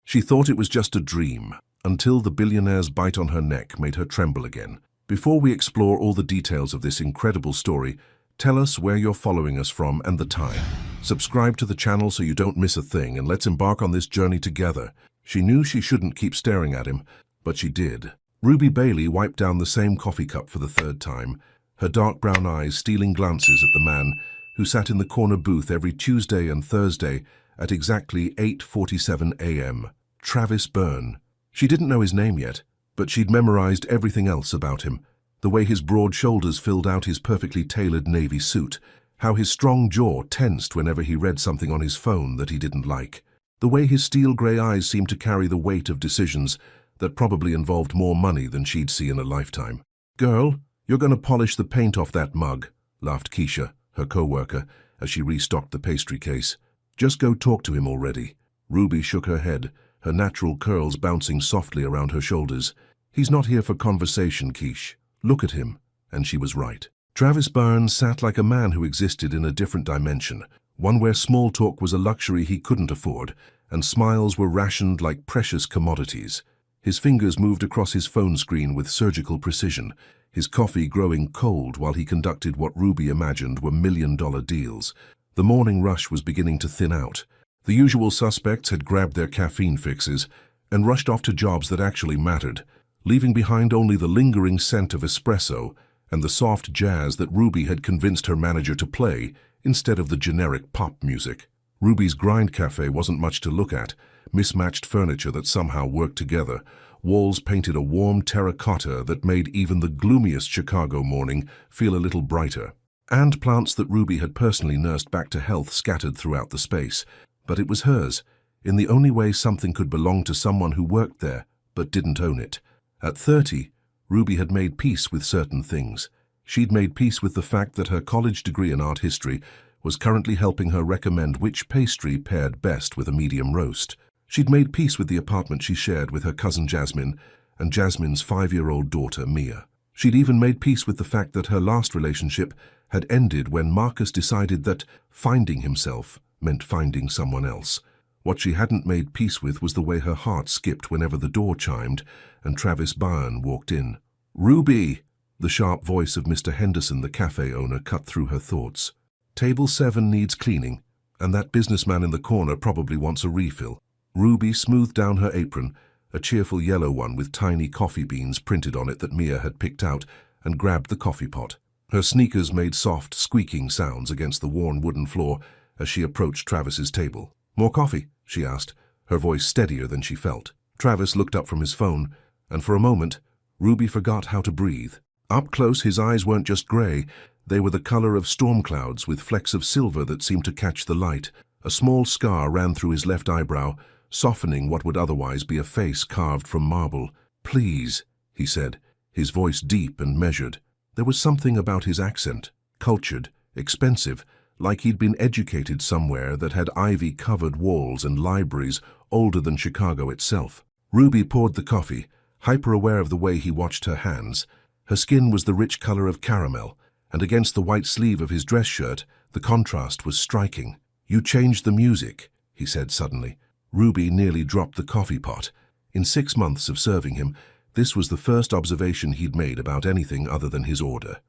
She thought it was just a dream, until the billionaire's bite on her neck made her tremble again. Before we explore all the details of this incredible story, tell us where you're following us from and the time. Subscribe to the channel so you don't miss a thing, and let's embark on this journey together. She knew she shouldn't keep staring at him, but she did. Ruby Bailey wiped down the same coffee cup for the third time, her dark brown eyes stealing glances at the man who sat in the corner booth every Tuesday and Thursday at exactly 8:47 a.m. Travis Byrne. She didn't know his name yet, but she'd memorized everything else about him. The way his broad shoulders filled out his perfectly tailored navy suit, how his strong jaw tensed whenever he read something on his phone that he didn't like, the way his steel grey eyes seemed to carry the weight of decisions that probably involved more money than she'd see in a lifetime. "Girl, you're going to polish the paint off that mug," laughed Keisha, her co-worker, as she restocked the pastry case. "Just go talk to him already." Ruby shook her head, her natural curls bouncing softly around her shoulders. "He's not here for conversation, Keish. Look at him." And she was right. Travis Byrne sat like a man who existed in a different dimension, one where small talk was a luxury he couldn't afford, and smiles were rationed like precious commodities. His fingers moved across his phone screen with surgical precision, his coffee growing cold while he conducted what Ruby imagined were million-dollar deals. The morning rush was beginning to thin out. The usual suspects had grabbed their caffeine fixes and rushed off to jobs that actually mattered, leaving behind only the lingering scent of espresso and the soft jazz that Ruby had convinced her manager to play instead of the generic pop music. Ruby's grind cafe wasn't much to look at, mismatched furniture that somehow worked together, walls painted a warm terracotta that made even the gloomiest Chicago morning feel a little brighter, and plants that Ruby had personally nursed back to health scattered throughout the space. But it was hers, in the only way something could belong to someone who worked there but didn't own it. At 30, Ruby had made peace with certain things. She'd made peace with the fact that her college degree in art history was currently helping her recommend which pastry paired best with a medium roast. She'd made peace with the apartment she shared with her cousin Jasmine and Jasmine's 5-year-old daughter Mia. She'd even made peace with the fact that her last relationship had ended when Marcus decided that finding himself meant finding someone else. What she hadn't made peace with was the way her heart skipped whenever the door chimed and Travis Byrne walked in. "Ruby!" The sharp voice of Mr. Henderson, the cafe owner, cut through her thoughts. "Table 7 needs cleaning, and that businessman in the corner probably wants a refill." Ruby smoothed down her apron, a cheerful yellow one with tiny coffee beans printed on it that Mia had picked out, and grabbed the coffee pot. Her sneakers made soft, squeaking sounds against the worn wooden floor as she approached Travis's table. "More coffee?" she asked, her voice steadier than she felt. Travis looked up from his phone, and for a moment, Ruby forgot how to breathe. Up close, his eyes weren't just grey, they were the color of storm clouds with flecks of silver that seemed to catch the light. A small scar ran through his left eyebrow, softening what would otherwise be a face carved from marble. "Please," he said, his voice deep and measured. There was something about his accent, cultured, expensive, like he'd been educated somewhere that had ivy-covered walls and libraries older than Chicago itself. Ruby poured the coffee, hyper-aware of the way he watched her hands. Her skin was the rich color of caramel, and against the white sleeve of his dress shirt, the contrast was striking. "You changed the music," he said suddenly. Ruby nearly dropped the coffee pot. In 6 months of serving him, this was the first observation he'd made about anything other than his order.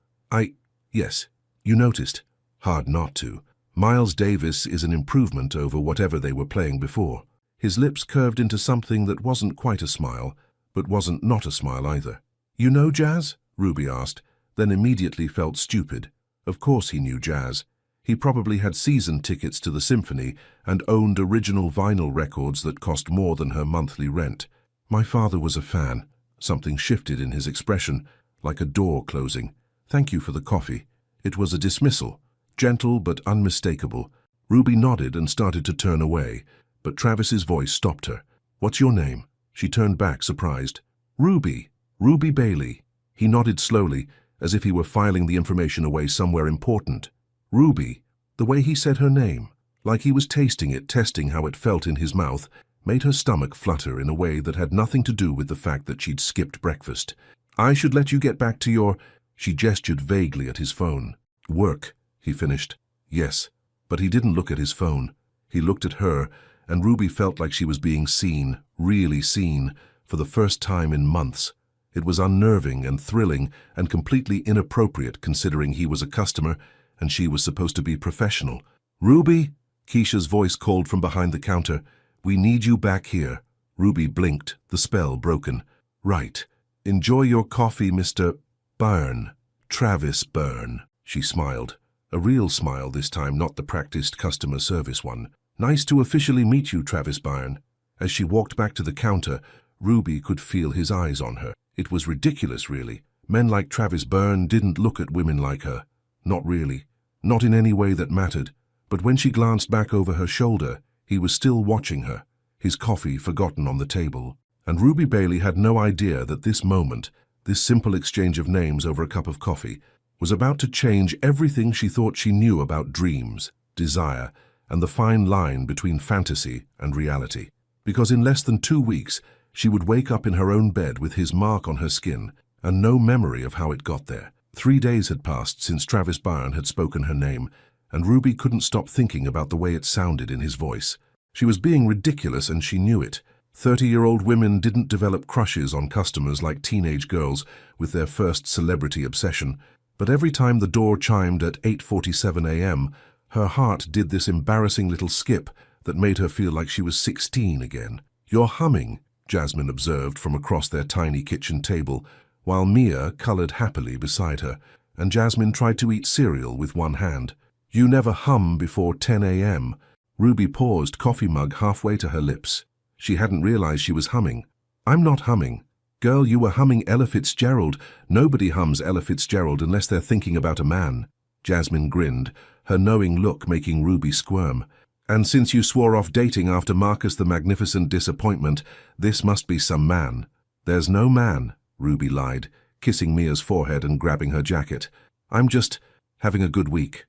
Yes, you noticed." Hard not to. Miles Davis is an improvement over whatever they were playing before. His lips curved into something that wasn't quite a smile, but wasn't not a smile either. "You know jazz?" Ruby asked, then immediately felt stupid. Of course he knew jazz. He probably had season tickets to the symphony and owned original vinyl records that cost more than her monthly rent. "My father was a fan." Something shifted in his expression, like a door closing. "Thank you for the coffee." It was a dismissal, gentle but unmistakable. Ruby nodded and started to turn away, but Travis's voice stopped her. "What's your name?" She turned back, surprised. "Ruby. Ruby Bailey." He nodded slowly, as if he were filing the information away somewhere important. Ruby. The way he said her name, like he was tasting it, testing how it felt in his mouth, made her stomach flutter in a way that had nothing to do with the fact that she'd skipped breakfast. "I should let you get back to your—" She gestured vaguely at his phone. "Work," he finished. "Yes." But he didn't look at his phone. He looked at her, and Ruby felt like she was being seen, really seen, for the first time in months. It was unnerving and thrilling and completely inappropriate considering he was a customer and she was supposed to be professional. "Ruby," Keisha's voice called from behind the counter. "We need you back here." Ruby blinked, the spell broken. "Right. Enjoy your coffee, Mr. Byrne. Travis Byrne," she smiled. A real smile this time, not the practiced customer service one. "Nice to officially meet you, Travis Byrne." As she walked back to the counter, Ruby could feel his eyes on her. It was ridiculous, really. Men like Travis Byrne didn't look at women like her. Not really. Not in any way that mattered. But when she glanced back over her shoulder, he was still watching her, his coffee forgotten on the table. And Ruby Bailey had no idea that this moment, this simple exchange of names over a cup of coffee, was about to change everything she thought she knew about dreams, desire, and the fine line between fantasy and reality. Because in less than 2 weeks, she would wake up in her own bed with his mark on her skin and no memory of how it got there. 3 days had passed since Travis Byrne had spoken her name, and Ruby couldn't stop thinking about the way it sounded in his voice. She was being ridiculous and she knew it. 30-year-old women didn't develop crushes on customers like teenage girls with their first celebrity obsession. But every time the door chimed at 8:47 a.m., her heart did this embarrassing little skip that made her feel like she was 16 again. "You're humming," Jasmine observed from across their tiny kitchen table, while Mia colored happily beside her, and Jasmine tried to eat cereal with one hand. "You never hum before 10 a.m. Ruby paused, coffee mug halfway to her lips. She hadn't realized she was humming. "I'm not humming." "Girl, you were humming Ella Fitzgerald. Nobody hums Ella Fitzgerald unless they're thinking about a man." Jasmine grinned, her knowing look making Ruby squirm. "And since you swore off dating after Marcus the Magnificent disappointment, this must be some man." "There's no man," Ruby lied, kissing Mia's forehead and grabbing her jacket. "I'm just having a good week."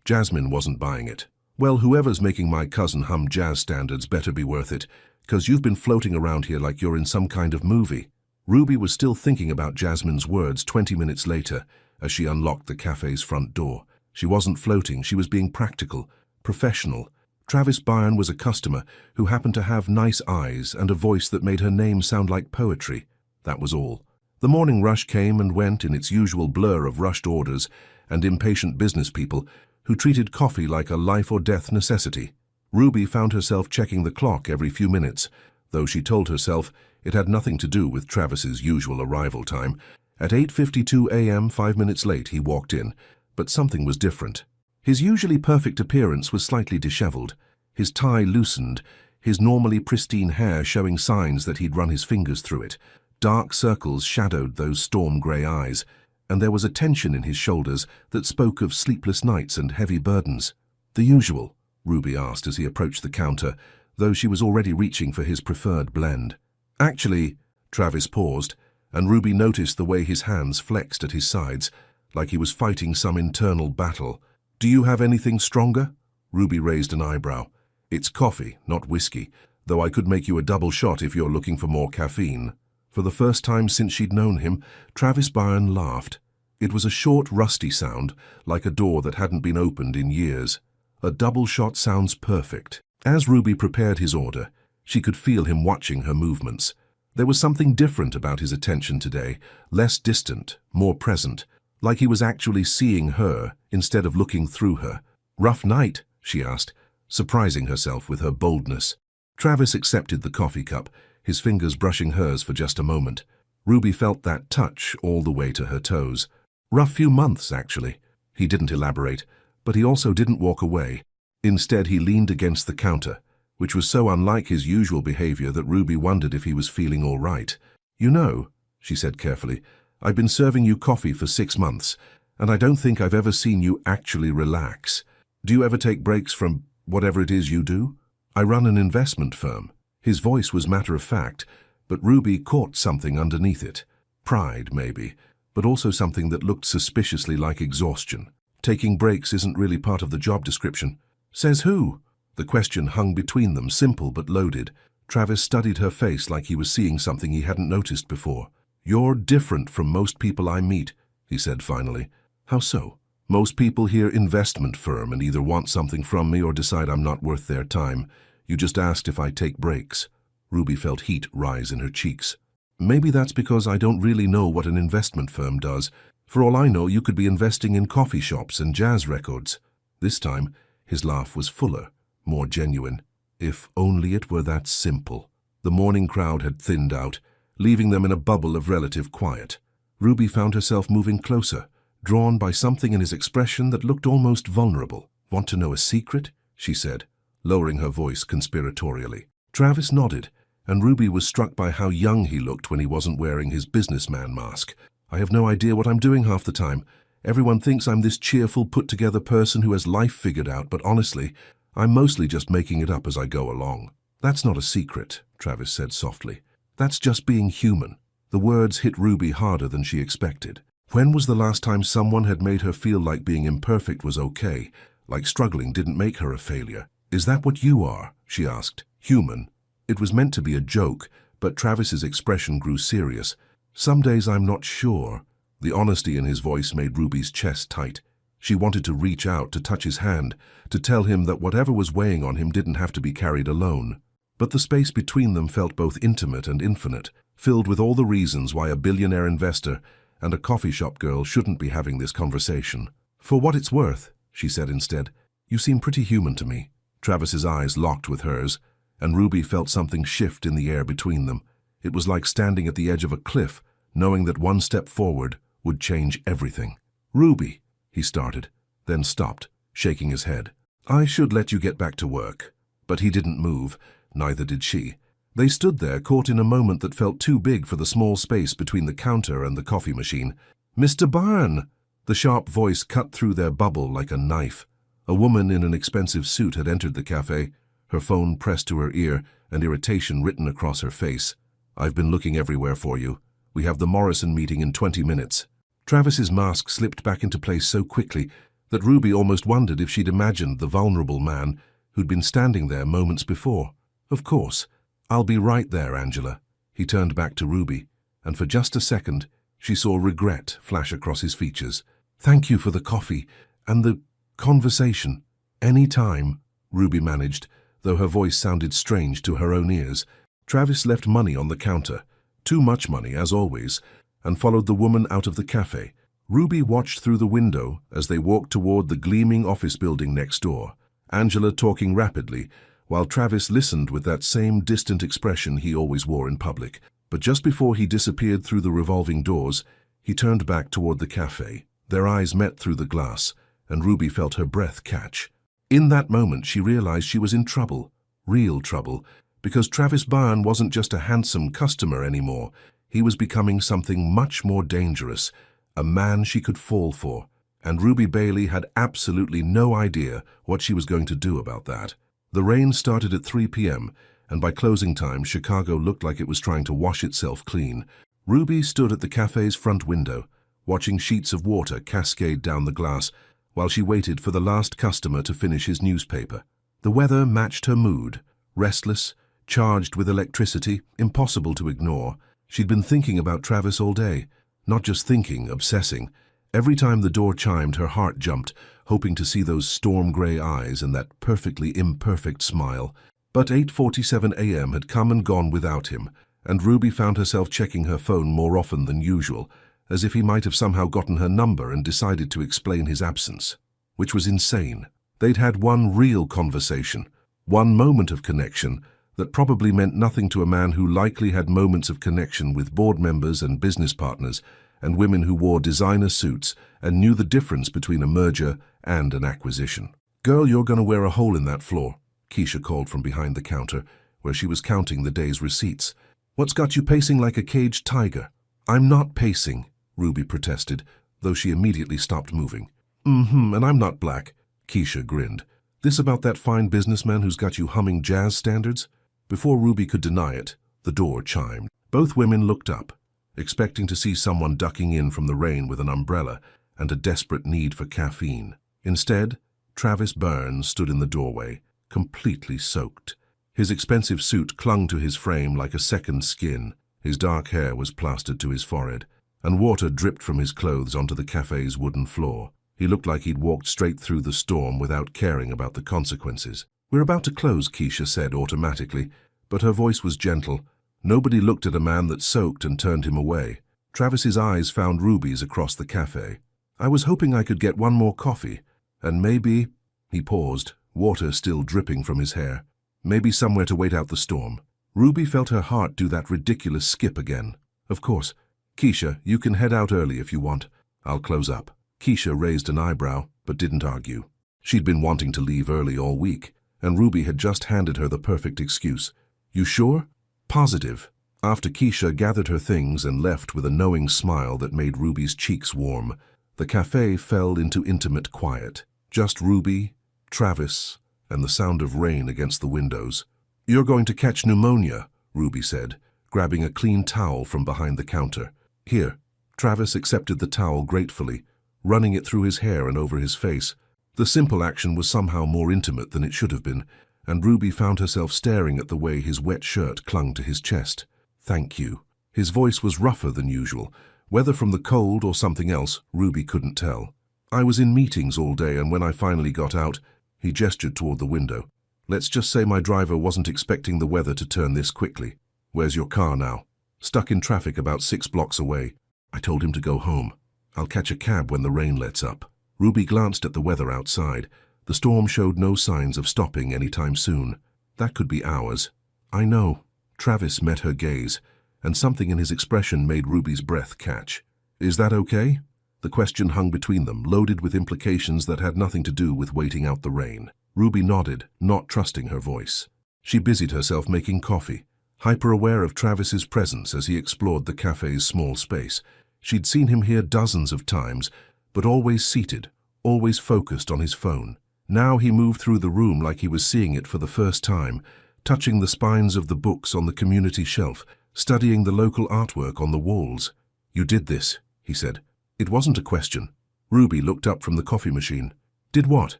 Jasmine wasn't buying it. "Well, whoever's making my cousin hum jazz standards better be worth it, 'cause you've been floating around here like you're in some kind of movie." Ruby was still thinking about Jasmine's words 20 minutes later as she unlocked the cafe's front door. She wasn't floating, she was being practical, professional. Travis Byrne was a customer who happened to have nice eyes and a voice that made her name sound like poetry. That was all. The morning rush came and went in its usual blur of rushed orders and impatient business people who treated coffee like a life-or-death necessity. Ruby found herself checking the clock every few minutes, though she told herself it had nothing to do with Travis's usual arrival time. At 8:52 a.m., 5 minutes late, he walked in, but something was different. His usually perfect appearance was slightly disheveled, his tie loosened, his normally pristine hair showing signs that he'd run his fingers through it. Dark circles shadowed those storm-grey eyes, and there was a tension in his shoulders that spoke of sleepless nights and heavy burdens. "The usual?" Ruby asked as he approached the counter, though she was already reaching for his preferred blend. "Actually," Travis paused, and Ruby noticed the way his hands flexed at his sides, like he was fighting some internal battle. "Do you have anything stronger?" Ruby raised an eyebrow. "It's coffee, not whiskey, though I could make you a double shot if you're looking for more caffeine." For the first time since she'd known him, Travis Byrne laughed. It was a short, rusty sound, like a door that hadn't been opened in years. A double shot sounds perfect. As Ruby prepared his order, she could feel him watching her movements. There was something different about his attention today, less distant, more present, like he was actually seeing her instead of looking through her. "Rough night?" she asked, surprising herself with her boldness. Travis accepted the coffee cup, his fingers brushing hers for just a moment. Ruby felt that touch all the way to her toes. "Rough few months, actually." He didn't elaborate, but he also didn't walk away. Instead, he leaned against the counter, which was so unlike his usual behavior that Ruby wondered if he was feeling all right. "You know," she said carefully, "I've been serving you coffee for 6 months, and I don't think I've ever seen you actually relax. Do you ever take breaks from whatever it is you do?" "I run an investment firm." His voice was matter-of-fact, but Ruby caught something underneath it. Pride, maybe, but also something that looked suspiciously like exhaustion. "Taking breaks isn't really part of the job description." "Says who?" The question hung between them, simple but loaded. Travis studied her face like he was seeing something he hadn't noticed before. "You're different from most people I meet," he said finally. "How so?" Most people hear investment firm and either want something from me or decide I'm not worth their time. You just asked if I take breaks. Ruby felt heat rise in her cheeks. Maybe that's because I don't really know what an investment firm does. For all I know, you could be investing in coffee shops and jazz records. This time, his laugh was fuller, more genuine. If only it were that simple. The morning crowd had thinned out, leaving them in a bubble of relative quiet. Ruby found herself moving closer, drawn by something in his expression that looked almost vulnerable. "Want to know a secret?" she said, lowering her voice conspiratorially. Travis nodded, and Ruby was struck by how young he looked when he wasn't wearing his businessman mask. "I have no idea what I'm doing half the time. Everyone thinks I'm this cheerful, put-together person who has life figured out, but honestly, I'm mostly just making it up as I go along." "That's not a secret," Travis said softly. "That's just being human." The words hit Ruby harder than she expected. When was the last time someone had made her feel like being imperfect was okay, like struggling didn't make her a failure? "Is that what you are?" she asked. "Human?" It was meant to be a joke, but Travis's expression grew serious. "Some days I'm not sure." The honesty in his voice made Ruby's chest tight. She wanted to reach out, to touch his hand, to tell him that whatever was weighing on him didn't have to be carried alone. But the space between them felt both intimate and infinite, filled with all the reasons why a billionaire investor and a coffee shop girl shouldn't be having this conversation. "For what it's worth," she said instead, "you seem pretty human to me." Travis's eyes locked with hers, and Ruby felt something shift in the air between them. It was like standing at the edge of a cliff, knowing that one step forward would change everything. "Ruby," he started, then stopped, shaking his head. "I should let you get back to work." But he didn't move, neither did she. They stood there, caught in a moment that felt too big for the small space between the counter and the coffee machine. "Mr. Byrne!" The sharp voice cut through their bubble like a knife. A woman in an expensive suit had entered the cafe, her phone pressed to her ear and irritation written across her face. "I've been looking everywhere for you. We have the Morrison meeting in 20 minutes. Travis's mask slipped back into place so quickly that Ruby almost wondered if she'd imagined the vulnerable man who'd been standing there moments before. "Of course. I'll be right there, Angela." He turned back to Ruby, and for just a second, she saw regret flash across his features. "Thank you for the coffee and the conversation." "Any time," Ruby managed, though her voice sounded strange to her own ears. Travis left money on the counter, too much money as always, and followed the woman out of the cafe. Ruby watched through the window as they walked toward the gleaming office building next door, Angela talking rapidly, while Travis listened with that same distant expression he always wore in public. But just before he disappeared through the revolving doors, he turned back toward the cafe. Their eyes met through the glass, and Ruby felt her breath catch. In that moment, she realized she was in trouble, real trouble, because Travis Byrne wasn't just a handsome customer anymore. He was becoming something much more dangerous, a man she could fall for, and Ruby Bailey had absolutely no idea what she was going to do about that. The rain started at 3 p.m., and by closing time, Chicago looked like it was trying to wash itself clean. Ruby stood at the cafe's front window, watching sheets of water cascade down the glass while she waited for the last customer to finish his newspaper. The weather matched her mood, restless, charged with electricity, impossible to ignore. She'd been thinking about Travis all day, not just thinking, obsessing. Every time the door chimed, her heart jumped, hoping to see those storm-gray eyes and that perfectly imperfect smile. But 8:47 a.m. had come and gone without him, and Ruby found herself checking her phone more often than usual, as if he might have somehow gotten her number and decided to explain his absence, which was insane. They'd had one real conversation, one moment of connection that probably meant nothing to a man who likely had moments of connection with board members and business partners and women who wore designer suits and knew the difference between a merger and an acquisition. "Girl, you're going to wear a hole in that floor," Keisha called from behind the counter, where she was counting the day's receipts. "What's got you pacing like a caged tiger?" "I'm not pacing," Ruby protested, though she immediately stopped moving. And I'm not black," Keisha grinned. "This about that fine businessman who's got you humming jazz standards?" Before Ruby could deny it, the door chimed. Both women looked up, expecting to see someone ducking in from the rain with an umbrella and a desperate need for caffeine. Instead, Travis Byrne stood in the doorway, completely soaked. His expensive suit clung to his frame like a second skin. His dark hair was plastered to his forehead, and water dripped from his clothes onto the cafe's wooden floor. He looked like he'd walked straight through the storm without caring about the consequences. "We're about to close," Keisha said automatically, but her voice was gentle. Nobody looked at a man that soaked and turned him away. Travis's eyes found Ruby's across the cafe. "I was hoping I could get one more coffee, and maybe—" He paused, water still dripping from his hair. "Maybe somewhere to wait out the storm." Ruby felt her heart do that ridiculous skip again. "Of course. Keisha, you can head out early if you want. I'll close up." Keisha raised an eyebrow, but didn't argue. She'd been wanting to leave early all week, and Ruby had just handed her the perfect excuse. "You sure?" "Positive." After Keisha gathered her things and left with a knowing smile that made Ruby's cheeks warm, the cafe fell into intimate quiet. Just Ruby, Travis, and the sound of rain against the windows. "You're going to catch pneumonia," Ruby said, grabbing a clean towel from behind the counter. "Here." Travis accepted the towel gratefully, running it through his hair and over his face. The simple action was somehow more intimate than it should have been, and Ruby found herself staring at the way his wet shirt clung to his chest. "Thank you." His voice was rougher than usual. Whether from the cold or something else, Ruby couldn't tell. "I was in meetings all day, and when I finally got out," he gestured toward the window. "Let's just say my driver wasn't expecting the weather to turn this quickly." "Where's your car now?" "Stuck in traffic about 6 blocks away." "I told him to go home. I'll catch a cab when the rain lets up." Ruby glanced at the weather outside. The storm showed no signs of stopping anytime soon. "That could be hours." "I know." Travis met her gaze, and something in his expression made Ruby's breath catch. "Is that okay?" The question hung between them, loaded with implications that had nothing to do with waiting out the rain. Ruby nodded, not trusting her voice. She busied herself making coffee, hyper-aware of Travis's presence as he explored the cafe's small space. She'd seen him here dozens of times, but always seated, always focused on his phone. Now he moved through the room like he was seeing it for the first time, touching the spines of the books on the community shelf, studying the local artwork on the walls. "You did this," he said. It wasn't a question. Ruby looked up from the coffee machine. "Did what?"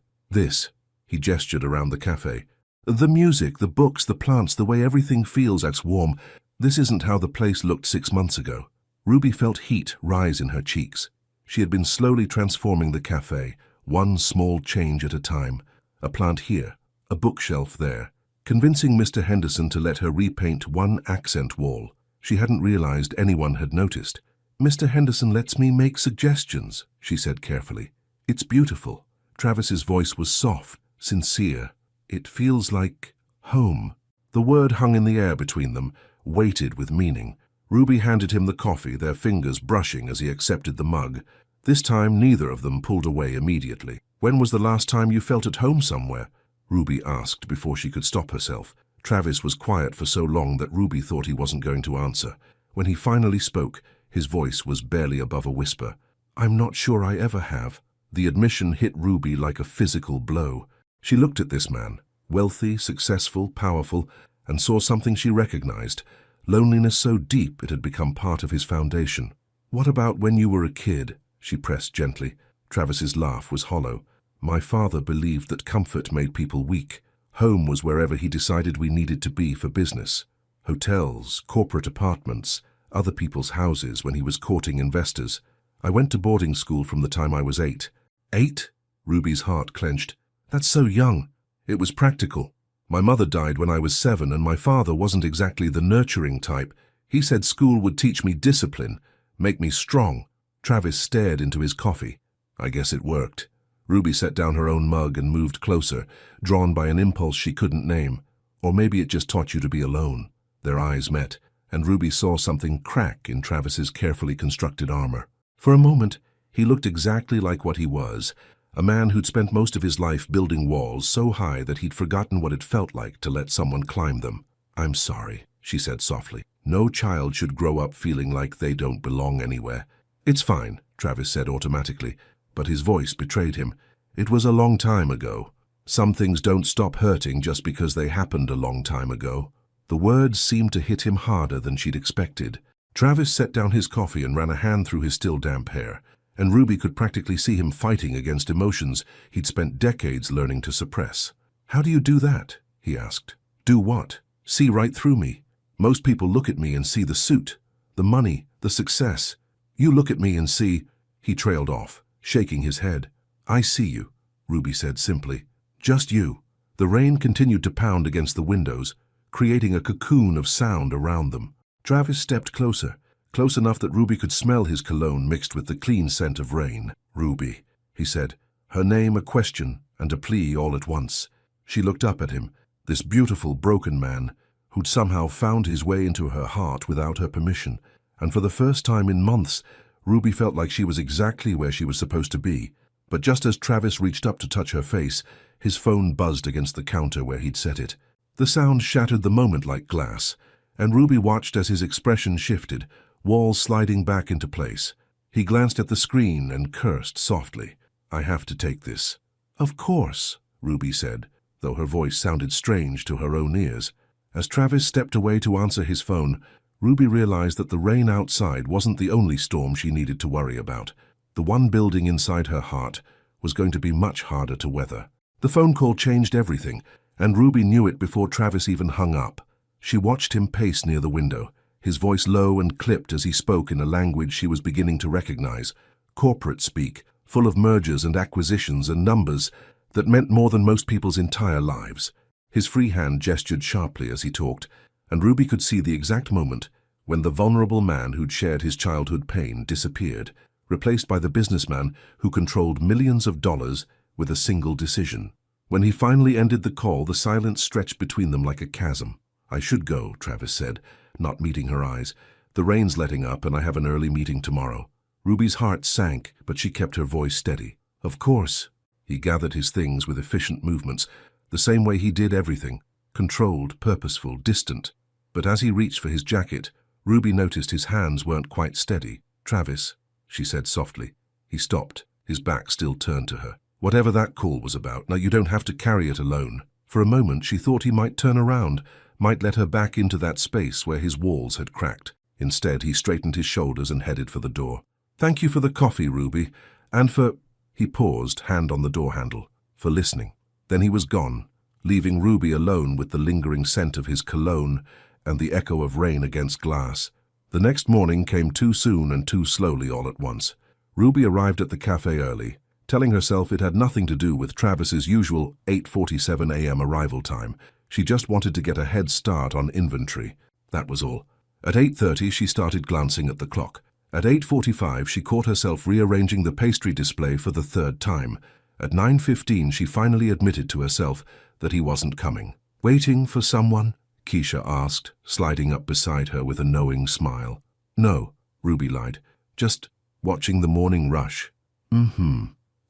"This." He gestured around the cafe. "The music, the books, the plants, the way everything feels as warm. This isn't how the place looked 6 months ago." Ruby felt heat rise in her cheeks. She had been slowly transforming the cafe, one small change at a time. A plant here, a bookshelf there, convincing Mr. Henderson to let her repaint one accent wall. She hadn't realized anyone had noticed. "Mr. Henderson lets me make suggestions," she said carefully. "It's beautiful." Travis's voice was soft, sincere. "It feels like home." The word hung in the air between them, weighted with meaning. Ruby handed him the coffee, their fingers brushing as he accepted the mug. This time, neither of them pulled away immediately. "When was the last time you felt at home somewhere?" Ruby asked before she could stop herself. Travis was quiet for so long that Ruby thought he wasn't going to answer. When he finally spoke, his voice was barely above a whisper. "I'm not sure I ever have." The admission hit Ruby like a physical blow. She looked at this man, wealthy, successful, powerful, and saw something she recognized. Loneliness so deep it had become part of his foundation. "What about when you were a kid?" she pressed gently. Travis's laugh was hollow. "My father believed that comfort made people weak. Home was wherever he decided we needed to be for business. Hotels, corporate apartments, other people's houses when he was courting investors. I went to boarding school from the time I was 8. 8? Ruby's heart clenched. "That's so young." "It was practical. My mother died when I was 7, and my father wasn't exactly the nurturing type. He said school would teach me discipline, make me strong." Travis stared into his coffee. "I guess it worked." Ruby set down her own mug and moved closer, drawn by an impulse she couldn't name. Or maybe it just taught you to be alone. Their eyes met, and Ruby saw something crack in Travis's carefully constructed armor. For a moment, he looked exactly like what he was, a man who'd spent most of his life building walls so high that he'd forgotten what it felt like to let someone climb them. "I'm sorry," she said softly. "No child should grow up feeling like they don't belong anywhere." "It's fine," Travis said automatically, but his voice betrayed him. "It was a long time ago. Some things don't stop hurting just because they happened a long time ago." The words seemed to hit him harder than she'd expected. Travis set down his coffee and ran a hand through his still damp hair, and Ruby could practically see him fighting against emotions he'd spent decades learning to suppress. "How do you do that?" he asked. "Do what?" "See right through me. Most people look at me and see the suit, the money, the success. You look at me and see—" He trailed off, shaking his head. I see you, Ruby said simply. Just you. The rain continued to pound against the windows, creating a cocoon of sound around them. Travis stepped closer, close enough that Ruby could smell his cologne mixed with the clean scent of rain. Ruby, he said, her name a question and a plea all at once. She looked up at him, this beautiful, broken man, who'd somehow found his way into her heart without her permission, and for the first time in months, Ruby felt like she was exactly where she was supposed to be. But just as Travis reached up to touch her face, his phone buzzed against the counter where he'd set it. The sound shattered the moment like glass, and Ruby watched as his expression shifted, walls sliding back into place. He glanced at the screen and cursed softly. I have to take this. Of course, Ruby said, though her voice sounded strange to her own ears. As Travis stepped away to answer his phone, Ruby realized that the rain outside wasn't the only storm she needed to worry about. The one building inside her heart was going to be much harder to weather. The phone call changed everything, and Ruby knew it before Travis even hung up. She watched him pace near the window, his voice low and clipped as he spoke in a language she was beginning to recognize, corporate speak, full of mergers and acquisitions and numbers that meant more than most people's entire lives. His free hand gestured sharply as he talked, and Ruby could see the exact moment when the vulnerable man who'd shared his childhood pain disappeared, replaced by the businessman who controlled millions of dollars with a single decision. When he finally ended the call, the silence stretched between them like a chasm. I should go, Travis said, not meeting her eyes. The rain's letting up and I have an early meeting tomorrow. Ruby's heart sank, but she kept her voice steady. Of course. He gathered his things with efficient movements, the same way he did everything, controlled, purposeful, distant. But as he reached for his jacket, Ruby noticed his hands weren't quite steady. Travis, she said softly. He stopped, his back still turned to her. Whatever that call was about, now you don't have to carry it alone. For a moment she thought he might turn around, might let her back into that space where his walls had cracked. Instead, he straightened his shoulders and headed for the door. Thank you for the coffee, Ruby, and for... He paused, hand on the door handle, for listening. Then he was gone, leaving Ruby alone with the lingering scent of his cologne and the echo of rain against glass. The next morning came too soon and too slowly all at once. Ruby arrived at the cafe early, telling herself it had nothing to do with Travis's usual 8:47 a.m. arrival time. She just wanted to get a head start on inventory. That was all. At 8:30 she started glancing at the clock. At 8:45 she caught herself rearranging the pastry display for the third time. At 9:15 she finally admitted to herself that he wasn't coming. Waiting for someone? Keisha asked, sliding up beside her with a knowing smile. No, Ruby lied. Just watching the morning rush.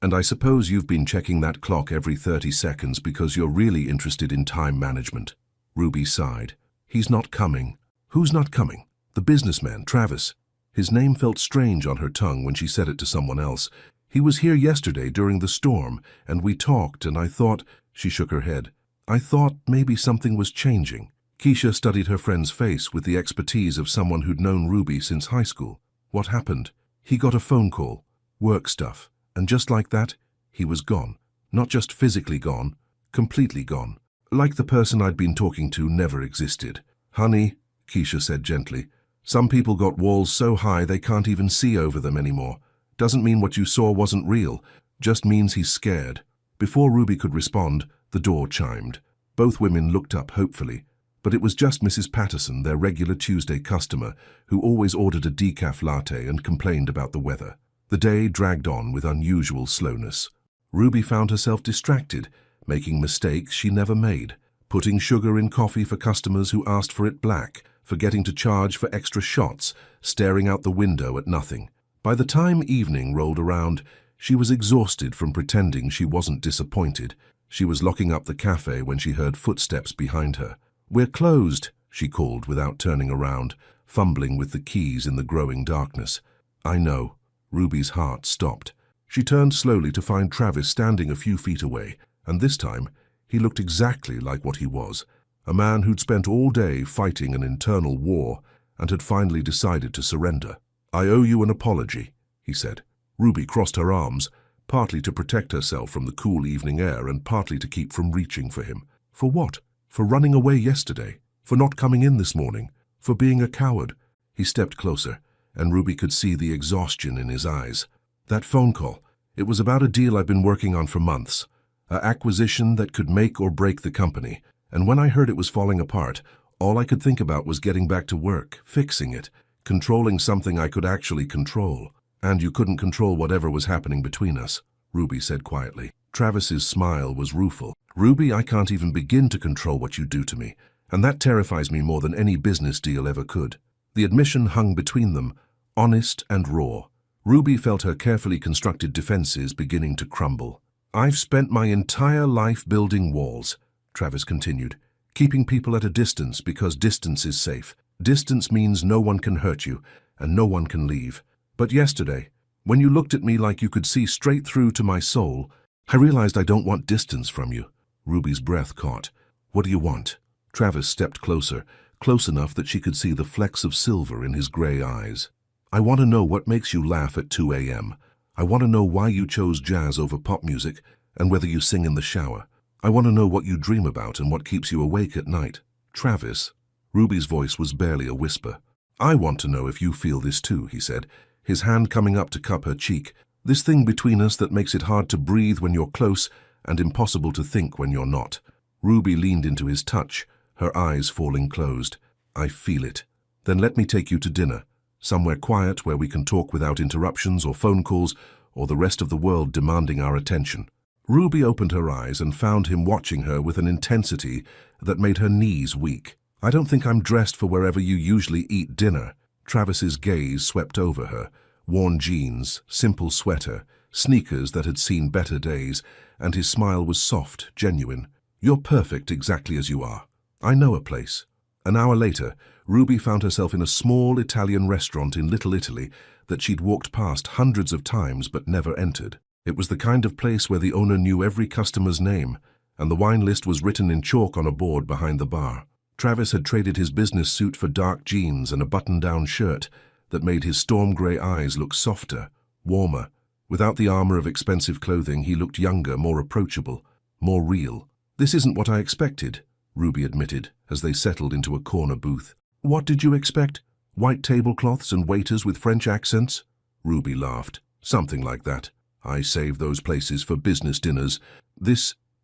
And I suppose you've been checking that clock every 30 seconds because you're really interested in time management. Ruby sighed. He's not coming. Who's not coming? The businessman, Travis. His name felt strange on her tongue when she said it to someone else. He was here yesterday during the storm, and we talked, and I thought... She shook her head. I thought maybe something was changing. Keisha studied her friend's face with the expertise of someone who'd known Ruby since high school. What happened? He got a phone call. Work stuff. And just like that, he was gone. Not just physically gone, completely gone. Like the person I'd been talking to never existed. Honey, Keisha said gently, some people got walls so high they can't even see over them anymore. Doesn't mean what you saw wasn't real, just means he's scared. Before Ruby could respond, the door chimed. Both women looked up hopefully, but it was just Mrs. Patterson, their regular Tuesday customer, who always ordered a decaf latte and complained about the weather. The day dragged on with unusual slowness. Ruby found herself distracted, making mistakes she never made, putting sugar in coffee for customers who asked for it black, forgetting to charge for extra shots, staring out the window at nothing. By the time evening rolled around, she was exhausted from pretending she wasn't disappointed. She was locking up the cafe when she heard footsteps behind her. We're closed, she called without turning around, fumbling with the keys in the growing darkness. I know. Ruby's heart stopped. She turned slowly to find Travis standing a few feet away, and this time he looked exactly like what he was, a man who'd spent all day fighting an internal war and had finally decided to surrender. I owe you an apology, he said. Ruby crossed her arms, partly to protect herself from the cool evening air and partly to keep from reaching for him. For what? For running away yesterday? For not coming in this morning? For being a coward? He stepped closer, and Ruby could see the exhaustion in his eyes. That phone call, It was about a deal I've been working on for months, an acquisition that could make or break the company, and when I heard it was falling apart, all I could think about was getting back to work, fixing it, controlling something I could actually control. And you couldn't control whatever was happening between us, Ruby said quietly. Travis's smile was rueful. Ruby, I can't even begin to control what you do to me, and that terrifies me more than any business deal ever could. The admission hung between them, honest and raw. Ruby felt her carefully constructed defenses beginning to crumble. I've spent my entire life building walls, Travis continued, keeping people at a distance because distance is safe. Distance means no one can hurt you, and no one can leave. But yesterday, when you looked at me like you could see straight through to my soul, I realized I don't want distance from you. Ruby's breath caught. What do you want? Travis stepped closer, close enough that she could see the flecks of silver in his gray eyes. I want to know what makes you laugh at 2 a.m. I want to know why you chose jazz over pop music and whether you sing in the shower. I want to know what you dream about and what keeps you awake at night. Travis. Ruby's voice was barely a whisper. I want to know if you feel this too, he said, his hand coming up to cup her cheek. This thing between us that makes it hard to breathe when you're close and impossible to think when you're not. Ruby leaned into his touch, her eyes falling closed. I feel it. Then let me take you to dinner, somewhere quiet where we can talk without interruptions or phone calls or the rest of the world demanding our attention. Ruby opened her eyes and found him watching her with an intensity that made her knees weak. I don't think I'm dressed for wherever you usually eat dinner. Travis's gaze swept over her. Worn jeans, simple sweater, sneakers that had seen better days, and his smile was soft, genuine. You're perfect exactly as you are. I know a place. An hour later, Ruby found herself in a small Italian restaurant in Little Italy that she'd walked past hundreds of times but never entered. It was the kind of place where the owner knew every customer's name, and the wine list was written in chalk on a board behind the bar. Travis had traded his business suit for dark jeans and a button-down shirt that made his storm-gray eyes look softer, warmer. Without the armor of expensive clothing, he looked younger, more approachable, more real. This isn't what I expected, Ruby admitted, as they settled into a corner booth. What did you expect? White tablecloths and waiters with French accents? Ruby laughed. Something like that. I save those places for business dinners.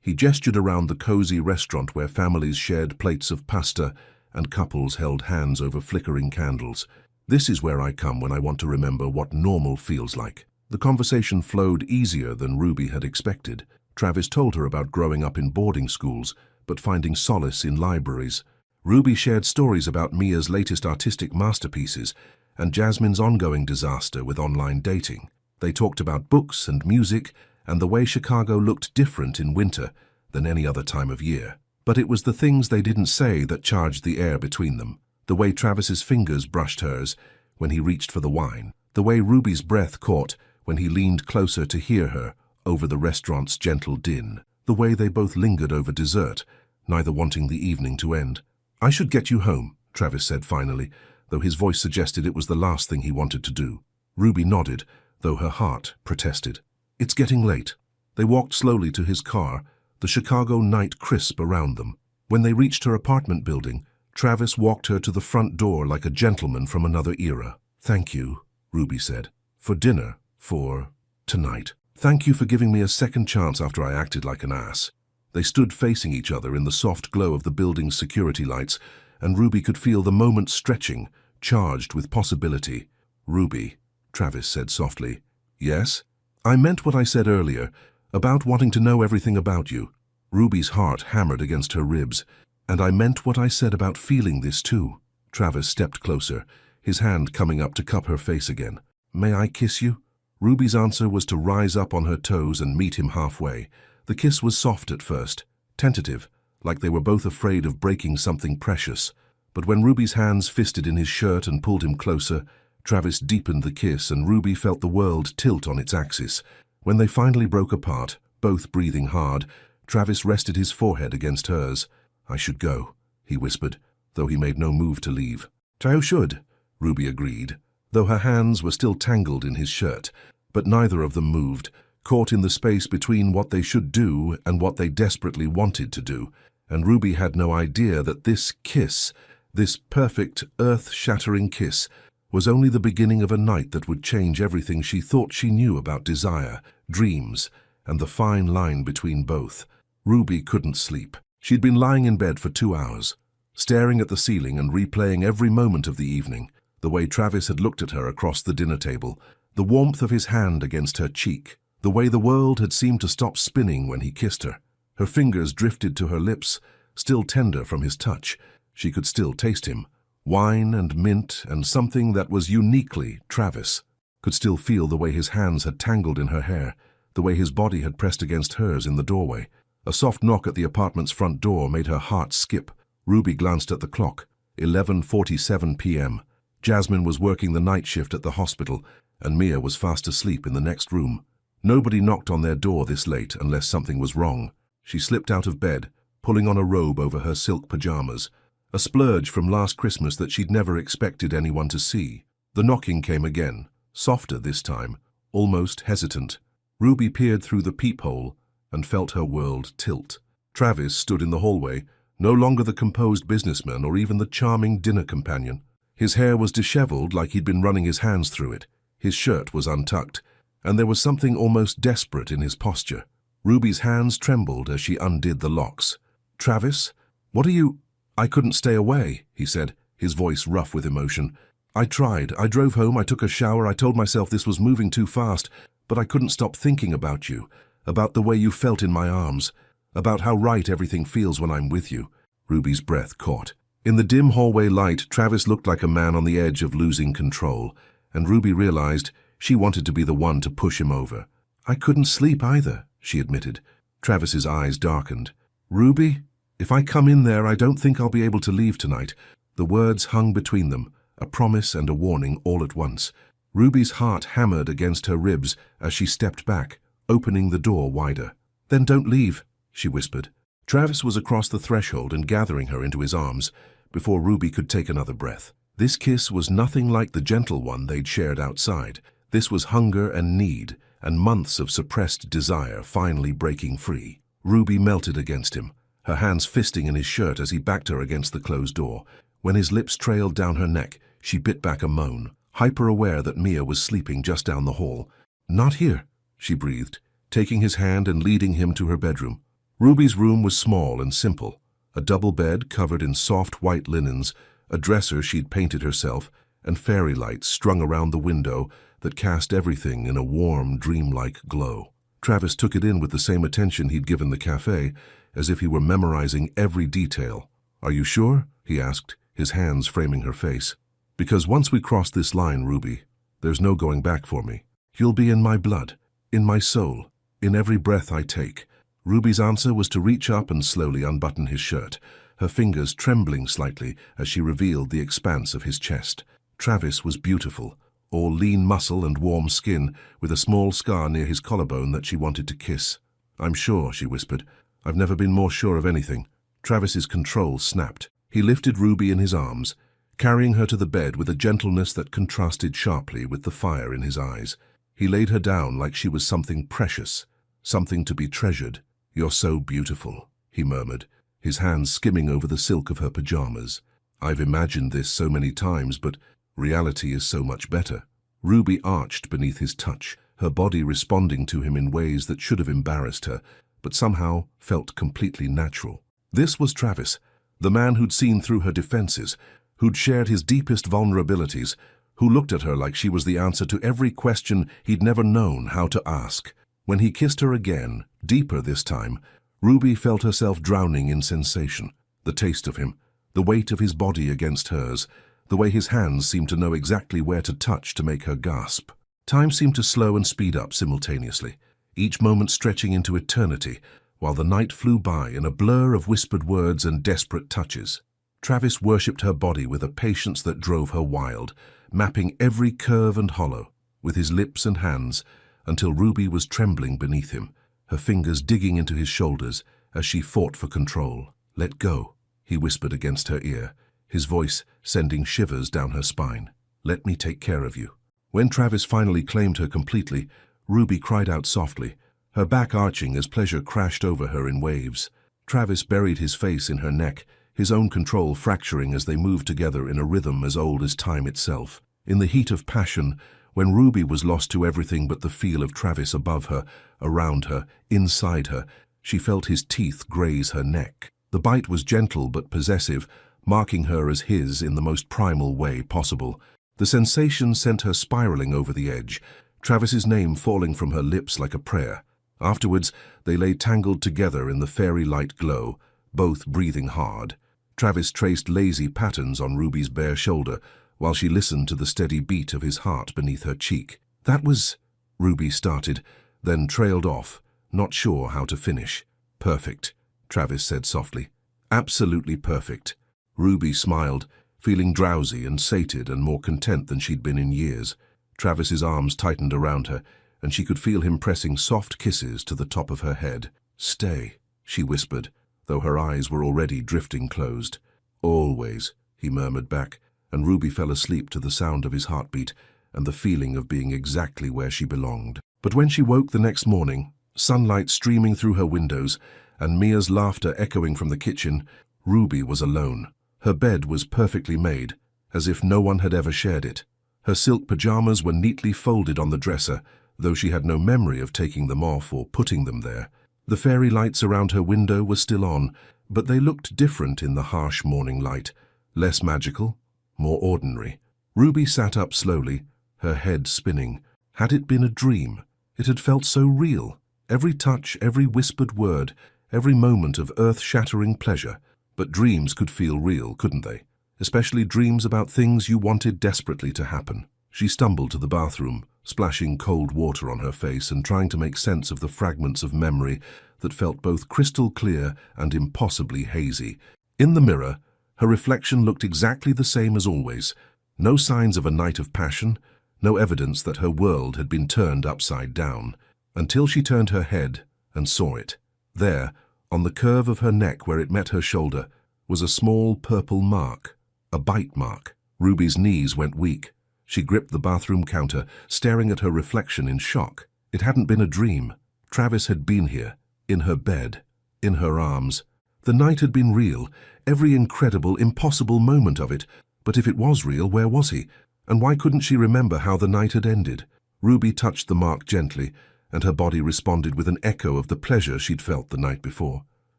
He gestured around the cozy restaurant where families shared plates of pasta and couples held hands over flickering candles. This is where I come when I want to remember what normal feels like. The conversation flowed easier than Ruby had expected. Travis told her about growing up in boarding schools, but finding solace in libraries. Ruby shared stories about Mia's latest artistic masterpieces and Jasmine's ongoing disaster with online dating. They talked about books and music and the way Chicago looked different in winter than any other time of year. But it was the things they didn't say that charged the air between them. The way Travis's fingers brushed hers when he reached for the wine. The way Ruby's breath caught when he leaned closer to hear her over the restaurant's gentle din. The way they both lingered over dessert, neither wanting the evening to end. I should get you home, Travis said finally, though his voice suggested it was the last thing he wanted to do. Ruby nodded, though her heart protested. It's getting late. They walked slowly to his car, the Chicago night crisp around them. When they reached her apartment building, Travis walked her to the front door like a gentleman from another era. Thank you, Ruby said. For dinner. For tonight. Thank you for giving me a second chance after I acted like an ass. They stood facing each other in the soft glow of the building's security lights, and Ruby could feel the moment stretching, charged with possibility. Ruby, Travis said softly. Yes? I meant what I said earlier, about wanting to know everything about you. Ruby's heart hammered against her ribs. And I meant what I said about feeling this too. Travis stepped closer, his hand coming up to cup her face again. May I kiss you? Ruby's answer was to rise up on her toes and meet him halfway. The kiss was soft at first, tentative, like they were both afraid of breaking something precious. But when Ruby's hands fisted in his shirt and pulled him closer, Travis deepened the kiss and Ruby felt the world tilt on its axis. When they finally broke apart, both breathing hard, Travis rested his forehead against hers. I should go, he whispered, though he made no move to leave. I should, Ruby agreed, though her hands were still tangled in his shirt. But neither of them moved, caught in the space between what they should do and what they desperately wanted to do. And Ruby had no idea that this kiss, this perfect, earth-shattering kiss, was only the beginning of a night that would change everything she thought she knew about desire, dreams, and the fine line between both. Ruby couldn't sleep. She'd been lying in bed for 2 hours, staring at the ceiling and replaying every moment of the evening, the way Travis had looked at her across the dinner table, the warmth of his hand against her cheek, the way the world had seemed to stop spinning when he kissed her. Her fingers drifted to her lips, still tender from his touch. She could still taste him. Wine and mint and something that was uniquely Travis. Could still feel the way his hands had tangled in her hair, the way his body had pressed against hers in the doorway. A soft knock at the apartment's front door made her heart skip. Ruby glanced at the clock. 11:47 p.m. Jasmine was working the night shift at the hospital, and Mia was fast asleep in the next room. Nobody knocked on their door this late unless something was wrong. She slipped out of bed, pulling on a robe over her silk pajamas, a splurge from last Christmas that she'd never expected anyone to see. The knocking came again, softer this time, almost hesitant. Ruby peered through the peephole and felt her world tilt. Travis stood in the hallway, no longer the composed businessman or even the charming dinner companion. His hair was disheveled like he'd been running his hands through it. His shirt was untucked, and there was something almost desperate in his posture. Ruby's hands trembled as she undid the locks. "Travis, what are you—" "I couldn't stay away," he said, his voice rough with emotion. "I tried. I drove home, I took a shower, I told myself this was moving too fast, but I couldn't stop thinking about you, about the way you felt in my arms, about how right everything feels when I'm with you." Ruby's breath caught. In the dim hallway light, Travis looked like a man on the edge of losing control, and Ruby realized she wanted to be the one to push him over. "I couldn't sleep either," she admitted. Travis's eyes darkened. "Ruby, if I come in there, I don't think I'll be able to leave tonight." The words hung between them, a promise and a warning all at once. Ruby's heart hammered against her ribs as she stepped back, opening the door wider. "Then don't leave," she whispered. Travis was across the threshold and gathering her into his arms before Ruby could take another breath. This kiss was nothing like the gentle one they'd shared outside. This was hunger and need, and months of suppressed desire finally breaking free. Ruby melted against him, her hands fisting in his shirt as he backed her against the closed door. When his lips trailed down her neck, she bit back a moan, hyper-aware that Mia was sleeping just down the hall. "Not here," she breathed, taking his hand and leading him to her bedroom. Ruby's room was small and simple. A double bed covered in soft white linens, a dresser she'd painted herself, and fairy lights strung around the window that cast everything in a warm, dreamlike glow. Travis took it in with the same attention he'd given the cafe, as if he were memorizing every detail. "Are you sure?" he asked, his hands framing her face. "Because once we cross this line, Ruby, there's no going back for me. You'll be in my blood, in my soul, in every breath I take." Ruby's answer was to reach up and slowly unbutton his shirt, her fingers trembling slightly as she revealed the expanse of his chest. Travis was beautiful, all lean muscle and warm skin, with a small scar near his collarbone that she wanted to kiss. "I'm sure," she whispered. "I've never been more sure of anything." Travis's control snapped. He lifted Ruby in his arms, carrying her to the bed with a gentleness that contrasted sharply with the fire in his eyes. He laid her down like she was something precious, something to be treasured. "You're so beautiful," he murmured, his hands skimming over the silk of her pajamas. "I've imagined this so many times, but reality is so much better." Ruby arched beneath his touch, her body responding to him in ways that should have embarrassed her, but somehow felt completely natural. This was Travis, the man who'd seen through her defenses, who'd shared his deepest vulnerabilities, who looked at her like she was the answer to every question he'd never known how to ask. When he kissed her again, deeper this time, Ruby felt herself drowning in sensation. The taste of him, the weight of his body against hers, the way his hands seemed to know exactly where to touch to make her gasp. Time seemed to slow and speed up simultaneously, each moment stretching into eternity, while the night flew by in a blur of whispered words and desperate touches. Travis worshipped her body with a patience that drove her wild, mapping every curve and hollow, with his lips and hands, until Ruby was trembling beneath him, her fingers digging into his shoulders as she fought for control. "Let go," he whispered against her ear, his voice sending shivers down her spine. "Let me take care of you." When Travis finally claimed her completely, Ruby cried out softly, her back arching as pleasure crashed over her in waves. Travis buried his face in her neck, his own control fracturing as they moved together in a rhythm as old as time itself. In the heat of passion, when Ruby was lost to everything but the feel of Travis above her, around her, inside her. She felt his teeth graze her neck. The bite was gentle but possessive, marking her as his in the most primal way possible. The sensation sent her spiraling over the edge, Travis's name falling from her lips like a prayer. Afterwards, they lay tangled together in the fairy light glow, both breathing hard. Travis traced lazy patterns on Ruby's bare shoulder, while she listened to the steady beat of his heart beneath her cheek. "That was—" Ruby started, then trailed off, not sure how to finish. "Perfect," Travis said softly. "Absolutely perfect." Ruby smiled, feeling drowsy and sated and more content than she'd been in years. Travis's arms tightened around her, and she could feel him pressing soft kisses to the top of her head. "Stay," she whispered, though her eyes were already drifting closed. "Always," he murmured back, and Ruby fell asleep to the sound of his heartbeat and the feeling of being exactly where she belonged. But when she woke the next morning, sunlight streaming through her windows and Mia's laughter echoing from the kitchen, Ruby was alone. Her bed was perfectly made, as if no one had ever shared it. Her silk pajamas were neatly folded on the dresser, though she had no memory of taking them off or putting them there. The fairy lights around her window were still on, but they looked different in the harsh morning light, less magical, more ordinary. Ruby sat up slowly, her head spinning. Had it been a dream? It had felt so real. Every touch, every whispered word, every moment of earth-shattering pleasure. But dreams could feel real, couldn't they? Especially dreams about things you wanted desperately to happen. She stumbled to the bathroom, splashing cold water on her face and trying to make sense of the fragments of memory that felt both crystal clear and impossibly hazy. In the mirror, her reflection looked exactly the same as always. No signs of a night of passion, no evidence that her world had been turned upside down, until she turned her head and saw it. There, on the curve of her neck where it met her shoulder, was a small purple mark, a bite mark. Ruby's knees went weak. She gripped the bathroom counter, staring at her reflection in shock. It hadn't been a dream. Travis had been here, in her bed, in her arms. The night had been real, every incredible, impossible moment of it. But if it was real, where was he? And why couldn't she remember how the night had ended? Ruby touched the mark gently, and her body responded with an echo of the pleasure she'd felt the night before.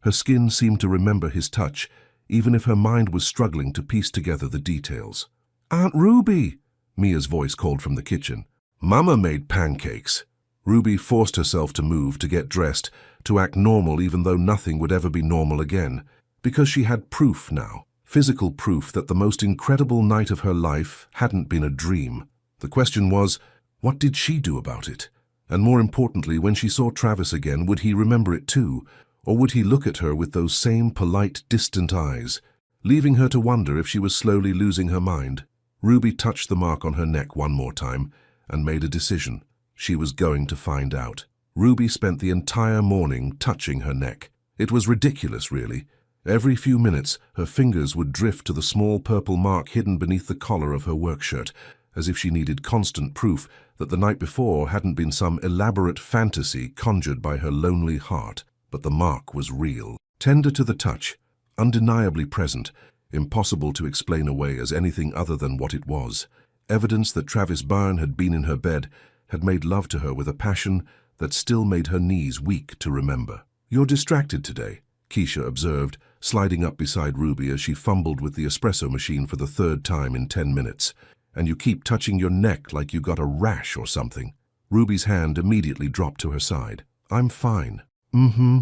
Her skin seemed to remember his touch, even if her mind was struggling to piece together the details. "Aunt Ruby!" Mia's voice called from the kitchen. "Mama made pancakes." Ruby forced herself to move, to get dressed, to act normal even though nothing would ever be normal again. Because she had proof now, physical proof that the most incredible night of her life hadn't been a dream. The question was, what did she do about it? And more importantly, when she saw Travis again, would he remember it too? Or would he look at her with those same polite, distant eyes, leaving her to wonder if she was slowly losing her mind? Ruby touched the mark on her neck one more time and made a decision. She was going to find out. Ruby spent the entire morning touching her neck. It was ridiculous, really. Every few minutes, her fingers would drift to the small purple mark hidden beneath the collar of her work shirt, as if she needed constant proof that the night before hadn't been some elaborate fantasy conjured by her lonely heart. But the mark was real, tender to the touch, undeniably present, impossible to explain away as anything other than what it was. Evidence that Travis Byrne had been in her bed, had made love to her with a passion that still made her knees weak to remember. "You're distracted today," Keisha observed, sliding up beside Ruby as she fumbled with the espresso machine for the third time in 10 minutes. "And you keep touching your neck like you got a rash or something." Ruby's hand immediately dropped to her side. "I'm fine." "Mm-hmm."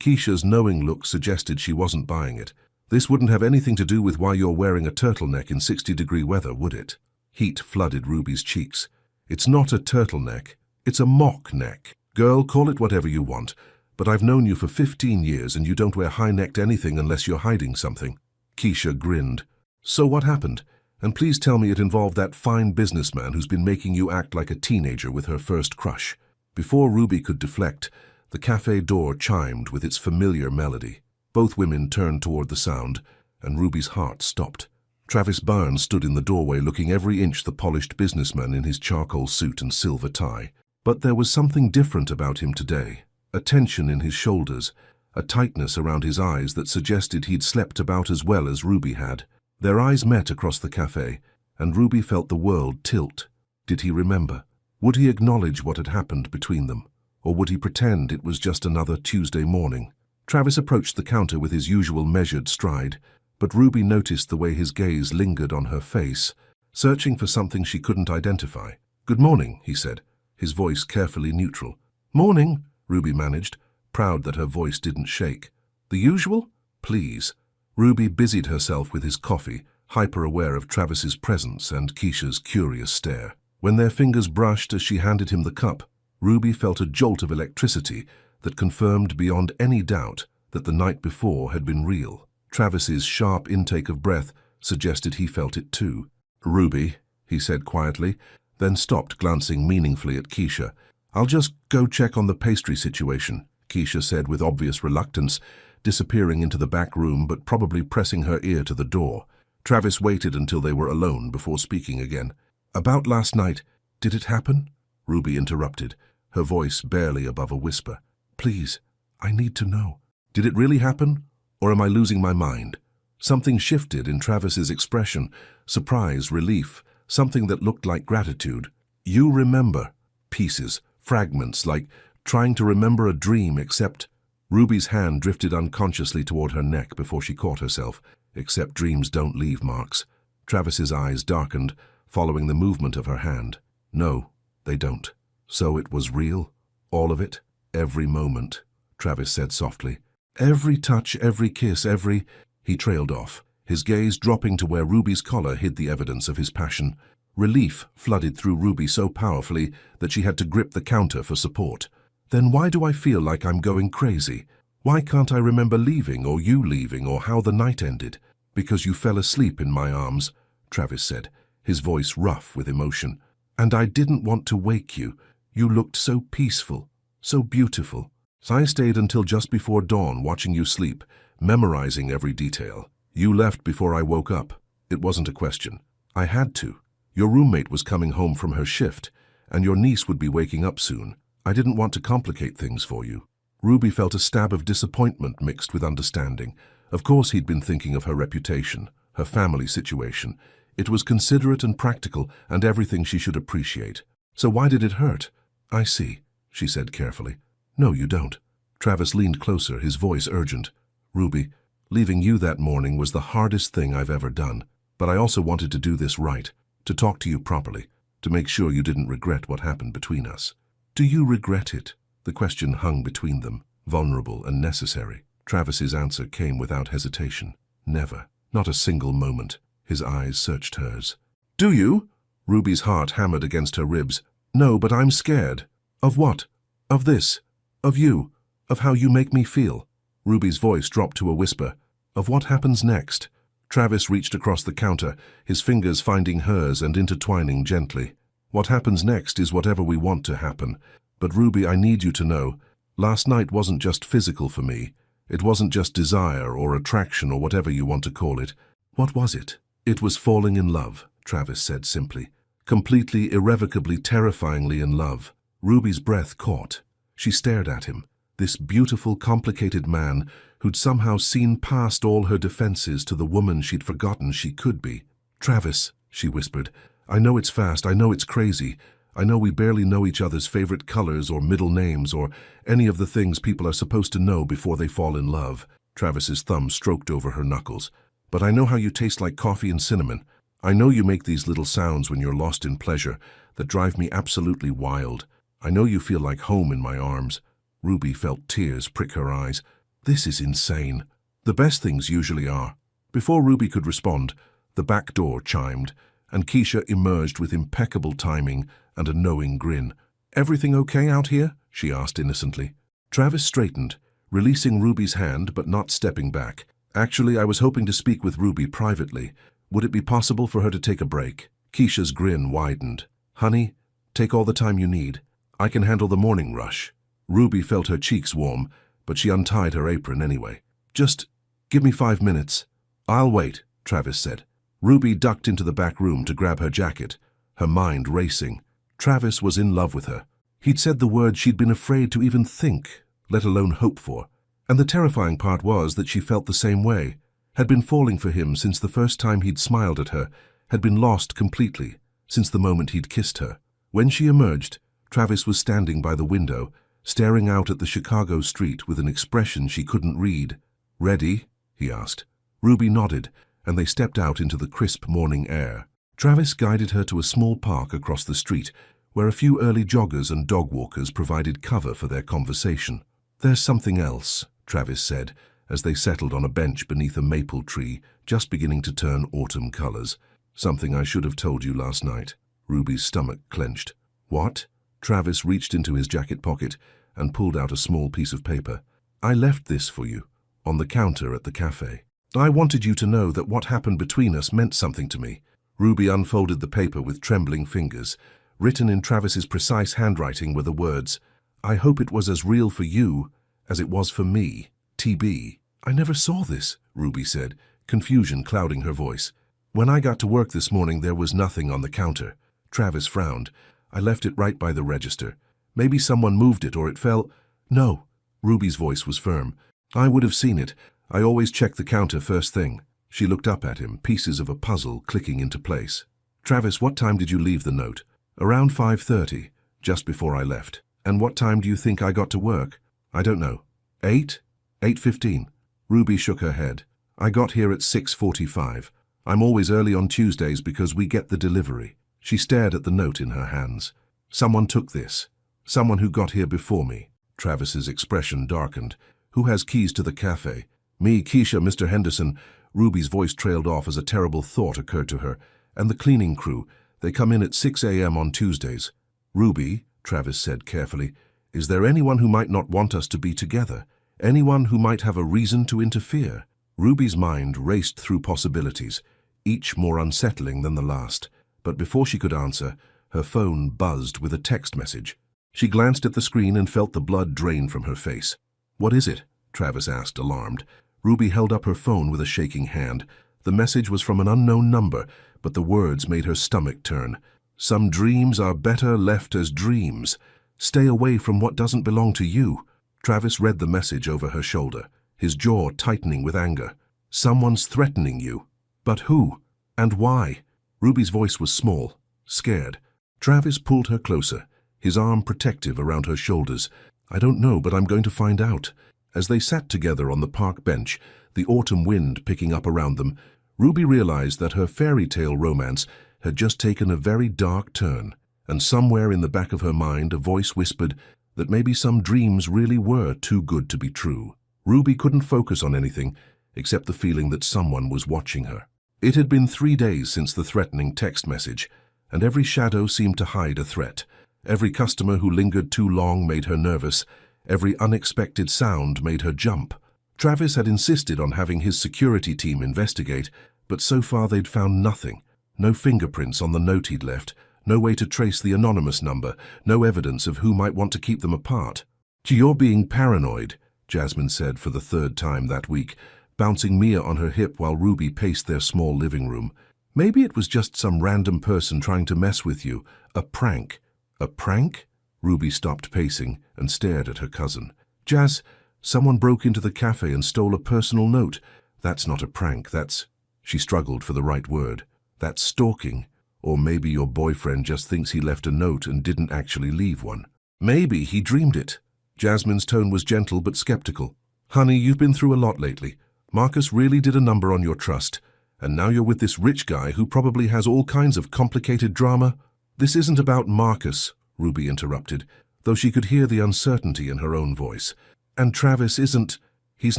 Keisha's knowing look suggested she wasn't buying it. "This wouldn't have anything to do with why you're wearing a turtleneck in 60-degree weather, would it?" Heat flooded Ruby's cheeks. "It's not a turtleneck. It's a mock neck. Girl, call it whatever you want. But I've known you for 15 years and you don't wear high-necked anything unless you're hiding something." Keisha grinned. "So what happened? And please tell me it involved that fine businessman who's been making you act like a teenager with her first crush." Before Ruby could deflect, the cafe door chimed with its familiar melody. Both women turned toward the sound, and Ruby's heart stopped. Travis Byrne stood in the doorway looking every inch the polished businessman in his charcoal suit and silver tie. But there was something different about him today. A tension in his shoulders, a tightness around his eyes that suggested he'd slept about as well as Ruby had. Their eyes met across the cafe, and Ruby felt the world tilt. Did he remember? Would he acknowledge what had happened between them? Or would he pretend it was just another Tuesday morning? Travis approached the counter with his usual measured stride, but Ruby noticed the way his gaze lingered on her face, searching for something she couldn't identify. "Good morning," he said, his voice carefully neutral. "Morning," Ruby managed, proud that her voice didn't shake. "The usual? Please." Ruby busied herself with his coffee, hyper-aware of Travis's presence and Keisha's curious stare. When their fingers brushed as she handed him the cup, Ruby felt a jolt of electricity that confirmed beyond any doubt that the night before had been real. Travis's sharp intake of breath suggested he felt it too. "Ruby," he said quietly, then stopped, glancing meaningfully at Keisha. "I'll just go check on the pastry situation," Keisha said with obvious reluctance, disappearing into the back room but probably pressing her ear to the door. Travis waited until they were alone before speaking again. "About last night, did it happen?" Ruby interrupted, her voice barely above a whisper. "Please, I need to know. Did it really happen, or am I losing my mind?" Something shifted in Travis's expression, surprise, relief, something that looked like gratitude. "You remember." Pieces, fragments, like trying to remember a dream, except... Ruby's hand drifted unconsciously toward her neck before she caught herself. "Except dreams don't leave marks." Travis's eyes darkened, following the movement of her hand. "No, they don't." "So it was real? All of it? Every moment?" Travis said softly. "Every touch, every kiss, every..." He trailed off, his gaze dropping to where Ruby's collar hid the evidence of his passion. Relief flooded through Ruby so powerfully that she had to grip the counter for support. "Then why do I feel like I'm going crazy? Why can't I remember leaving, or you leaving, or how the night ended?" "Because you fell asleep in my arms," Travis said, his voice rough with emotion. "And I didn't want to wake you. You looked so peaceful, so beautiful. So I stayed until just before dawn watching you sleep, memorizing every detail. You left before I woke up. It wasn't a question. I had to. Your roommate was coming home from her shift, and your niece would be waking up soon. I didn't want to complicate things for you." Ruby felt a stab of disappointment mixed with understanding. Of course he'd been thinking of her reputation, her family situation. It was considerate and practical, and everything she should appreciate. "So why did it hurt?" "I see," she said carefully. "No, you don't." Travis leaned closer, his voice urgent. "Ruby, leaving you that morning was the hardest thing I've ever done. But I also wanted to do this right, to talk to you properly, to make sure you didn't regret what happened between us." "Do you regret it?" The question hung between them, vulnerable and necessary. Travis's answer came without hesitation. "Never. Not a single moment." His eyes searched hers. "Do you?" Ruby's heart hammered against her ribs. "No, but I'm scared." "Of what?" "Of this. Of you. Of how you make me feel." Ruby's voice dropped to a whisper. "Of what happens next." Travis reached across the counter, his fingers finding hers and intertwining gently. "What happens next is whatever we want to happen. But Ruby, I need you to know, last night wasn't just physical for me. It wasn't just desire or attraction or whatever you want to call it. What was it?" "It was falling in love," Travis said simply. "Completely, irrevocably, terrifyingly in love." Ruby's breath caught. She stared at him, this beautiful, complicated man who'd somehow seen past all her defenses to the woman she'd forgotten she could be. "Travis," she whispered, "I know it's fast, I know it's crazy. I know we barely know each other's favorite colors or middle names or any of the things people are supposed to know before they fall in love." Travis's thumb stroked over her knuckles. "But I know how you taste like coffee and cinnamon. I know you make these little sounds when you're lost in pleasure that drive me absolutely wild. I know you feel like home in my arms." Ruby felt tears prick her eyes. "This is insane." "The best things usually are." Before Ruby could respond, the back door chimed, and Keisha emerged with impeccable timing and a knowing grin. "Everything okay out here?" she asked innocently. Travis straightened, releasing Ruby's hand but not stepping back. "Actually, I was hoping to speak with Ruby privately. Would it be possible for her to take a break?" Keisha's grin widened. "Honey, take all the time you need. I can handle the morning rush." Ruby felt her cheeks warm, but she untied her apron anyway. "Just give me 5 minutes." "I'll wait," Travis said. Ruby ducked into the back room to grab her jacket, her mind racing. Travis was in love with her. He'd said the words she'd been afraid to even think, let alone hope for. And the terrifying part was that she felt the same way, had been falling for him since the first time he'd smiled at her, had been lost completely. since the moment he'd kissed her. When she emerged, Travis was standing by the window, staring out at the Chicago street with an expression she couldn't read. "Ready?" he asked. Ruby nodded, and they stepped out into the crisp morning air. Travis guided her to a small park across the street, where a few early joggers and dog walkers provided cover for their conversation. "There's something else," Travis said, as they settled on a bench beneath a maple tree, just beginning to turn autumn colors. "Something I should have told you last night." Ruby's stomach clenched. "What?" Travis reached into his jacket pocket and pulled out a small piece of paper. "I left this for you, on the counter at the cafe. I wanted you to know that what happened between us meant something to me." Ruby unfolded the paper with trembling fingers. Written in Travis's precise handwriting were the words, "I hope it was as real for you as it was for me. TB." "I never saw this," Ruby said, confusion clouding her voice. "When I got to work this morning, there was nothing on the counter." Travis frowned. "I left it right by the register. Maybe someone moved it or it fell." "No." Ruby's voice was firm. "I would have seen it. I always check the counter first thing." She looked up at him, pieces of a puzzle clicking into place. "Travis, what time did you leave the note?" "Around 5:30, just before I left." "And what time do you think I got to work?" "I don't know." 8? 8:15. Ruby shook her head. "I got here at 6:45. I'm always early on Tuesdays because we get the delivery." She stared at the note in her hands. "Someone took this. Someone who got here before me." Travis's expression darkened. "Who has keys to the cafe?" "Me, Keisha, Mr. Henderson." Ruby's voice trailed off as a terrible thought occurred to her. "And the cleaning crew. They come in at 6 a.m. on Tuesdays." "Ruby," Travis said carefully, "is there anyone who might not want us to be together? Anyone who might have a reason to interfere?" Ruby's mind raced through possibilities, each more unsettling than the last. But before she could answer, her phone buzzed with a text message. She glanced at the screen and felt the blood drain from her face. "What is it?" Travis asked, alarmed. Ruby held up her phone with a shaking hand. The message was from an unknown number, but the words made her stomach turn. "Some dreams are better left as dreams. Stay away from what doesn't belong to you." Travis read the message over her shoulder, his jaw tightening with anger. "Someone's threatening you. But who? And why?" Ruby's voice was small, scared. Travis pulled her closer, his arm protective around her shoulders. "I don't know, but I'm going to find out." As they sat together on the park bench, the autumn wind picking up around them, Ruby realized that her fairy tale romance had just taken a very dark turn, and somewhere in the back of her mind a voice whispered that maybe some dreams really were too good to be true. Ruby couldn't focus on anything except the feeling that someone was watching her. It had been 3 days since the threatening text message, and every shadow seemed to hide a threat. Every customer who lingered too long made her nervous. Every unexpected sound made her jump. Travis had insisted on having his security team investigate, but so far they'd found nothing. No fingerprints on the note he'd left, no way to trace the anonymous number, no evidence of who might want to keep them apart. "You're being paranoid," Jasmine said for the 3rd time that week, bouncing Mia on her hip while Ruby paced their small living room. "Maybe it was just some random person trying to mess with you. A prank." "A prank?" Ruby stopped pacing and stared at her cousin. "Jazz, someone broke into the cafe and stole a personal note. That's not a prank, that's..." She struggled for the right word. "That's stalking. Or maybe your boyfriend just thinks he left a note and didn't actually leave one. Maybe he dreamed it." Jasmine's tone was gentle but skeptical. "Honey, you've been through a lot lately. Marcus really did a number on your trust. And now you're with this rich guy who probably has all kinds of complicated drama." "This isn't about Marcus," Ruby interrupted, though she could hear the uncertainty in her own voice. "And Travis isn't... he's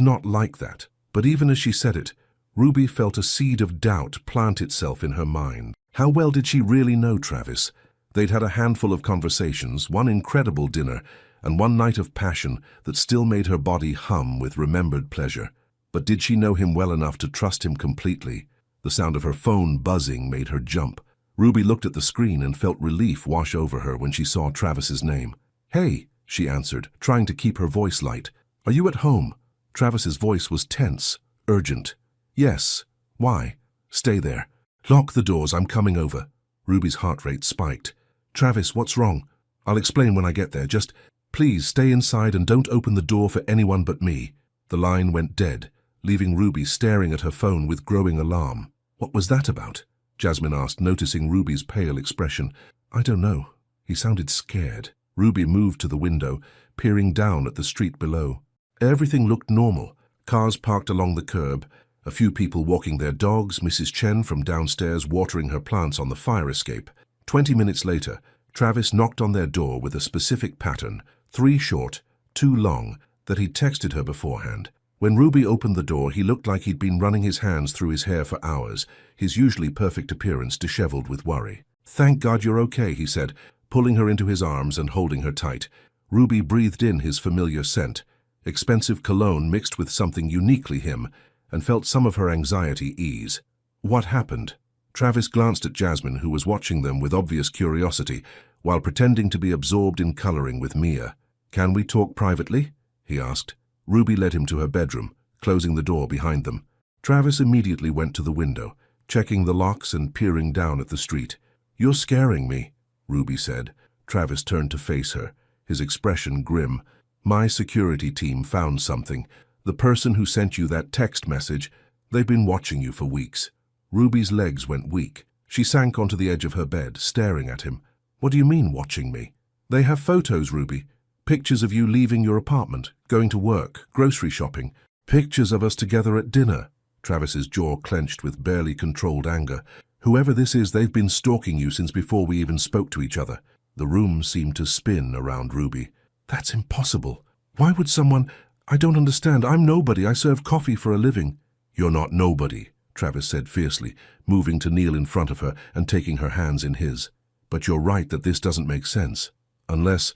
not like that." But even as she said it, Ruby felt a seed of doubt plant itself in her mind. How well did she really know Travis? They'd had a handful of conversations, one incredible dinner, and one night of passion that still made her body hum with remembered pleasure. But did she know him well enough to trust him completely? The sound of her phone buzzing made her jump. Ruby looked at the screen and felt relief wash over her when she saw Travis's name. "Hey," she answered, trying to keep her voice light. "Are you at home?" Travis's voice was tense, urgent. "Yes. Why?" "Stay there. Lock the doors, I'm coming over." Ruby's heart rate spiked. "Travis, what's wrong?" "I'll explain when I get there. Just, please stay inside and don't open the door for anyone but me." The line went dead, leaving Ruby staring at her phone with growing alarm. What was that about? Jasmine asked, noticing Ruby's pale expression. I don't know. He sounded scared. Ruby moved to the window, peering down at the street below. Everything looked normal. Cars parked along the curb, a few people walking their dogs, Mrs. Chen from downstairs watering her plants on the fire escape. 20 minutes later, Travis knocked on their door with a specific pattern, 3 short, 2 long, that he'd texted her beforehand. When Ruby opened the door, he looked like he'd been running his hands through his hair for hours, his usually perfect appearance disheveled with worry. Thank God you're okay, he said, pulling her into his arms and holding her tight. Ruby breathed in his familiar scent, expensive cologne mixed with something uniquely him, and felt some of her anxiety ease. What happened? Travis glanced at Jasmine, who was watching them with obvious curiosity, while pretending to be absorbed in coloring with Mia. Can we talk privately? He asked. Ruby led him to her bedroom, closing the door behind them. Travis immediately went to the window, checking the locks and peering down at the street. You're scaring me, Ruby said. Travis turned to face her, his expression grim. My security team found something. The person who sent you that text message, they've been watching you for weeks. Ruby's legs went weak. She sank onto the edge of her bed, staring at him. What do you mean, watching me? They have photos, Ruby. Pictures of you leaving your apartment, going to work, grocery shopping. Pictures of us together at dinner. Travis's jaw clenched with barely controlled anger. Whoever this is, they've been stalking you since before we even spoke to each other. The room seemed to spin around Ruby. That's impossible. Why would someone... I don't understand. I'm nobody. I serve coffee for a living. You're not nobody, Travis said fiercely, moving to kneel in front of her and taking her hands in his. But you're right that this doesn't make sense. Unless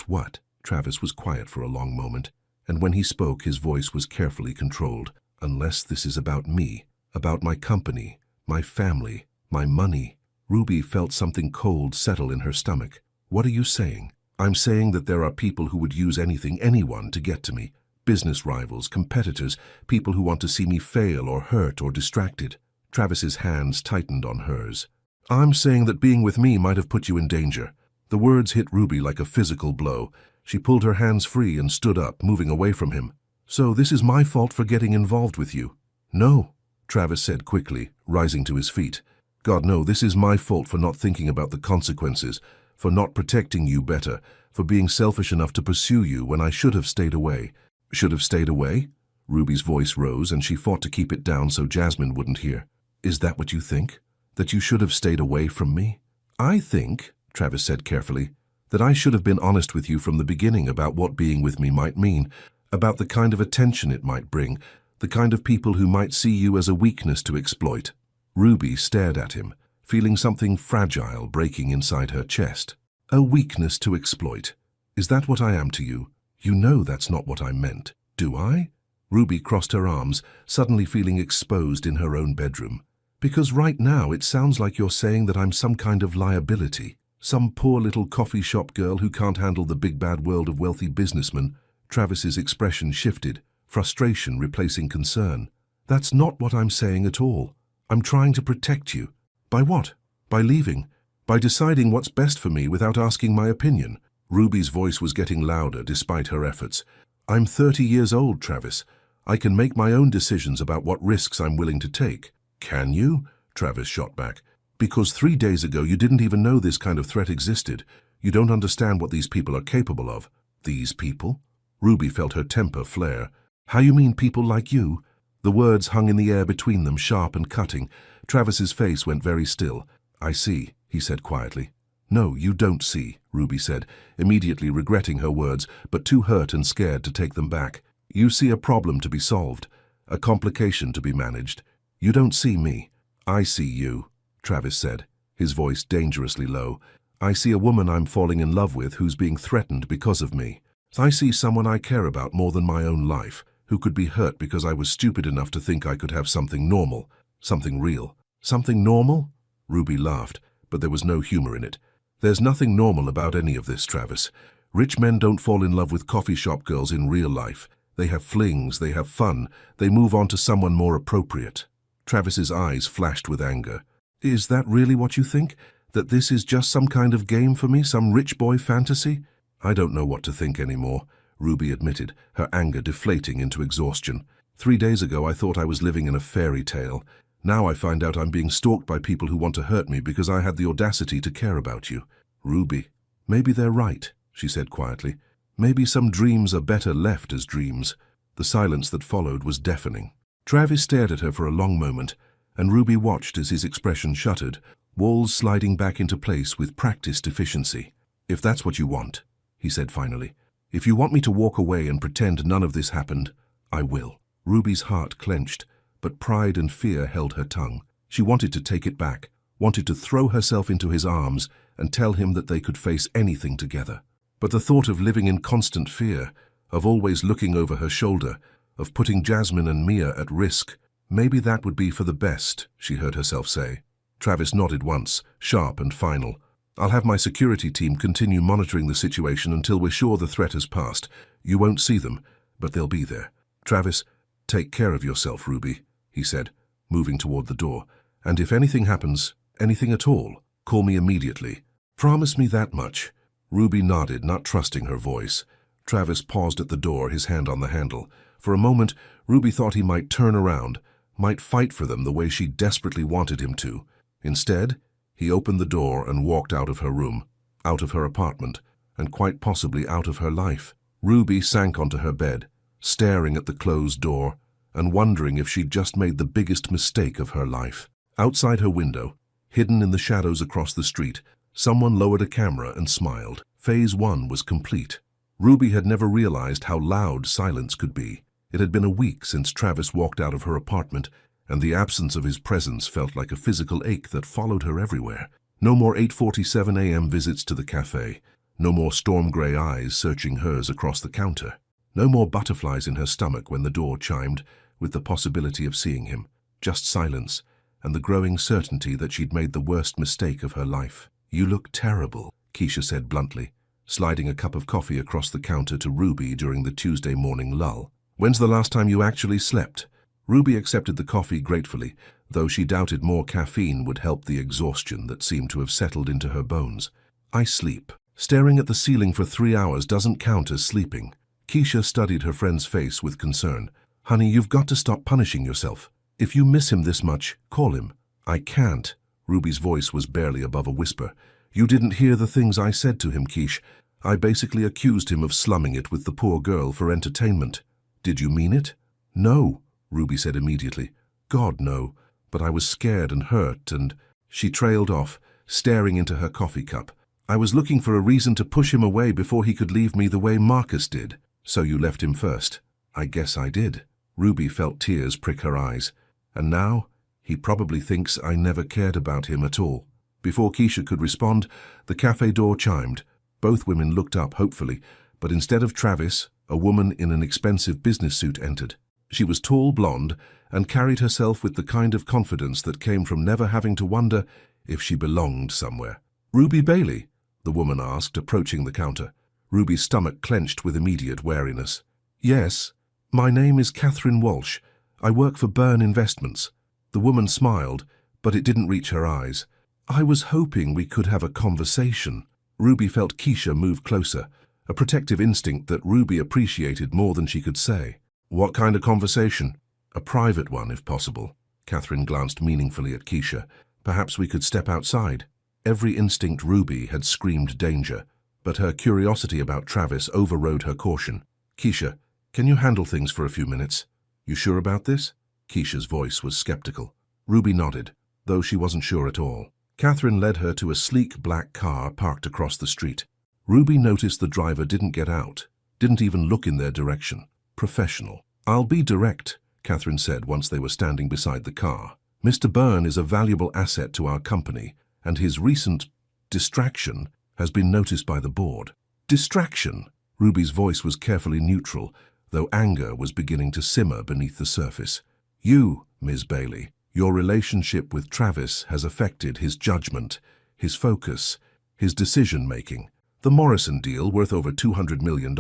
what? Travis was quiet for a long moment, and when he spoke, his voice was carefully controlled. Unless this is about me, about my company, my family, my money. Ruby felt something cold settle in her stomach. What are you saying? I'm saying that there are people who would use anyone to get to me. Business rivals, competitors, people who want to see me fail or hurt or distracted. Travis's hands tightened on hers. I'm saying that being with me might have put you in danger. The words hit Ruby like a physical blow. She pulled her hands free and stood up, moving away from him. So this is my fault for getting involved with you? No, Travis said quickly, rising to his feet. God, no, this is my fault for not thinking about the consequences, for not protecting you better, for being selfish enough to pursue you when I should have stayed away. Should have stayed away? Ruby's voice rose and she fought to keep it down so Jasmine wouldn't hear. Is that what you think? That you should have stayed away from me? I think, Travis said carefully, that I should have been honest with you from the beginning about what being with me might mean, about the kind of attention it might bring, the kind of people who might see you as a weakness to exploit. Ruby stared at him, feeling something fragile breaking inside her chest. A weakness to exploit. Is that what I am to you? You know that's not what I meant. Do I? Ruby crossed her arms, suddenly feeling exposed in her own bedroom. Because right now it sounds like you're saying that I'm some kind of liability. Some poor little coffee shop girl who can't handle the big bad world of wealthy businessmen. Travis's expression shifted, frustration replacing concern. That's not what I'm saying at all. I'm trying to protect you. By what? By leaving. By deciding what's best for me without asking my opinion. Ruby's voice was getting louder despite her efforts. I'm 30 years old, Travis. I can make my own decisions about what risks I'm willing to take. Can you? Travis shot back. Because 3 days ago you didn't even know this kind of threat existed. You don't understand what these people are capable of. These people? Ruby felt her temper flare. How you mean people like you? The words hung in the air between them, sharp and cutting. Travis's face went very still. I see, he said quietly. No, you don't see, Ruby said, immediately regretting her words, but too hurt and scared to take them back. You see a problem to be solved, a complication to be managed. You don't see me. I see you, Travis said, his voice dangerously low. I see a woman I'm falling in love with who's being threatened because of me. I see someone I care about more than my own life, who could be hurt because I was stupid enough to think I could have something normal, something real. Something normal? Ruby laughed, but there was no humor in it. There's nothing normal about any of this, Travis. Rich men don't fall in love with coffee shop girls in real life. They have flings, they have fun, they move on to someone more appropriate. Travis's eyes flashed with anger. Is that really what you think? That this is just some kind of game for me, some rich boy fantasy? I don't know what to think anymore, Ruby admitted, her anger deflating into exhaustion. 3 days ago I thought I was living in a fairy tale. Now I find out I'm being stalked by people who want to hurt me because I had the audacity to care about you. Ruby, maybe they're right, she said quietly. Maybe some dreams are better left as dreams. The silence that followed was deafening. Travis stared at her for a long moment, and Ruby watched as his expression shuttered, walls sliding back into place with practiced efficiency. If that's what you want, he said finally. If you want me to walk away and pretend none of this happened, I will. Ruby's heart clenched, but pride and fear held her tongue. She wanted to take it back, wanted to throw herself into his arms and tell him that they could face anything together. But the thought of living in constant fear, of always looking over her shoulder, of putting Jasmine and Mia at risk, maybe that would be for the best, she heard herself say. Travis nodded once, sharp and final. I'll have my security team continue monitoring the situation until we're sure the threat has passed. You won't see them, but they'll be there. Travis, take care of yourself, Ruby, he said, moving toward the door. And if anything happens, anything at all, call me immediately. Promise me that much. Ruby nodded, not trusting her voice. Travis paused at the door, his hand on the handle. For a moment, Ruby thought he might turn around, might fight for them the way she desperately wanted him to. Instead, he opened the door and walked out of her room, out of her apartment, and quite possibly out of her life. Ruby sank onto her bed, staring at the closed door, and wondering if she'd just made the biggest mistake of her life. Outside her window, hidden in the shadows across the street, someone lowered a camera and smiled. Phase 1 was complete. Ruby had never realized how loud silence could be. It had been a week since Travis walked out of her apartment, and the absence of his presence felt like a physical ache that followed her everywhere. No more 8:47 a.m. visits to the cafe. No more storm-gray eyes searching hers across the counter. No more butterflies in her stomach when the door chimed, with the possibility of seeing him. Just silence, and the growing certainty that she'd made the worst mistake of her life. You look terrible, Keisha said bluntly, sliding a cup of coffee across the counter to Ruby during the Tuesday morning lull. When's the last time you actually slept? Ruby accepted the coffee gratefully, though she doubted more caffeine would help the exhaustion that seemed to have settled into her bones. I sleep. Staring at the ceiling for 3 hours doesn't count as sleeping. Keisha studied her friend's face with concern. Honey, you've got to stop punishing yourself. If you miss him this much, call him. I can't. Ruby's voice was barely above a whisper. You didn't hear the things I said to him, Keish. I basically accused him of slumming it with the poor girl for entertainment. Did you mean it? No, Ruby said immediately. God, no. But I was scared and hurt, and she trailed off, staring into her coffee cup. I was looking for a reason to push him away before he could leave me the way Marcus did. So you left him first. I guess I did. Ruby felt tears prick her eyes. And now, he probably thinks I never cared about him at all. Before Keisha could respond, the cafe door chimed. Both women looked up hopefully, but instead of Travis, a woman in an expensive business suit entered. She was tall, blonde, and carried herself with the kind of confidence that came from never having to wonder if she belonged somewhere. Ruby Bailey? The woman asked, approaching the counter. Ruby's stomach clenched with immediate wariness. Yes, my name is Catherine Walsh. I work for Byrne Investments. The woman smiled, but it didn't reach her eyes. I was hoping we could have a conversation. Ruby felt Keisha move closer, a protective instinct that Ruby appreciated more than she could say. What kind of conversation? A private one, if possible. Catherine glanced meaningfully at Keisha. Perhaps we could step outside. Every instinct Ruby had screamed danger, but her curiosity about Travis overrode her caution. Keisha, can you handle things for a few minutes? You sure about this? Keisha's voice was skeptical. Ruby nodded, though she wasn't sure at all. Catherine led her to a sleek black car parked across the street. Ruby noticed the driver didn't get out, didn't even look in their direction. Professional. I'll be direct, Catherine said once they were standing beside the car. Mr. Byrne is a valuable asset to our company, and his recent distraction has been noticed by the board. Distraction? Ruby's voice was carefully neutral, though anger was beginning to simmer beneath the surface. You, Ms. Bailey, your relationship with Travis has affected his judgment, his focus, his decision-making. The Morrison deal, worth over $200 million,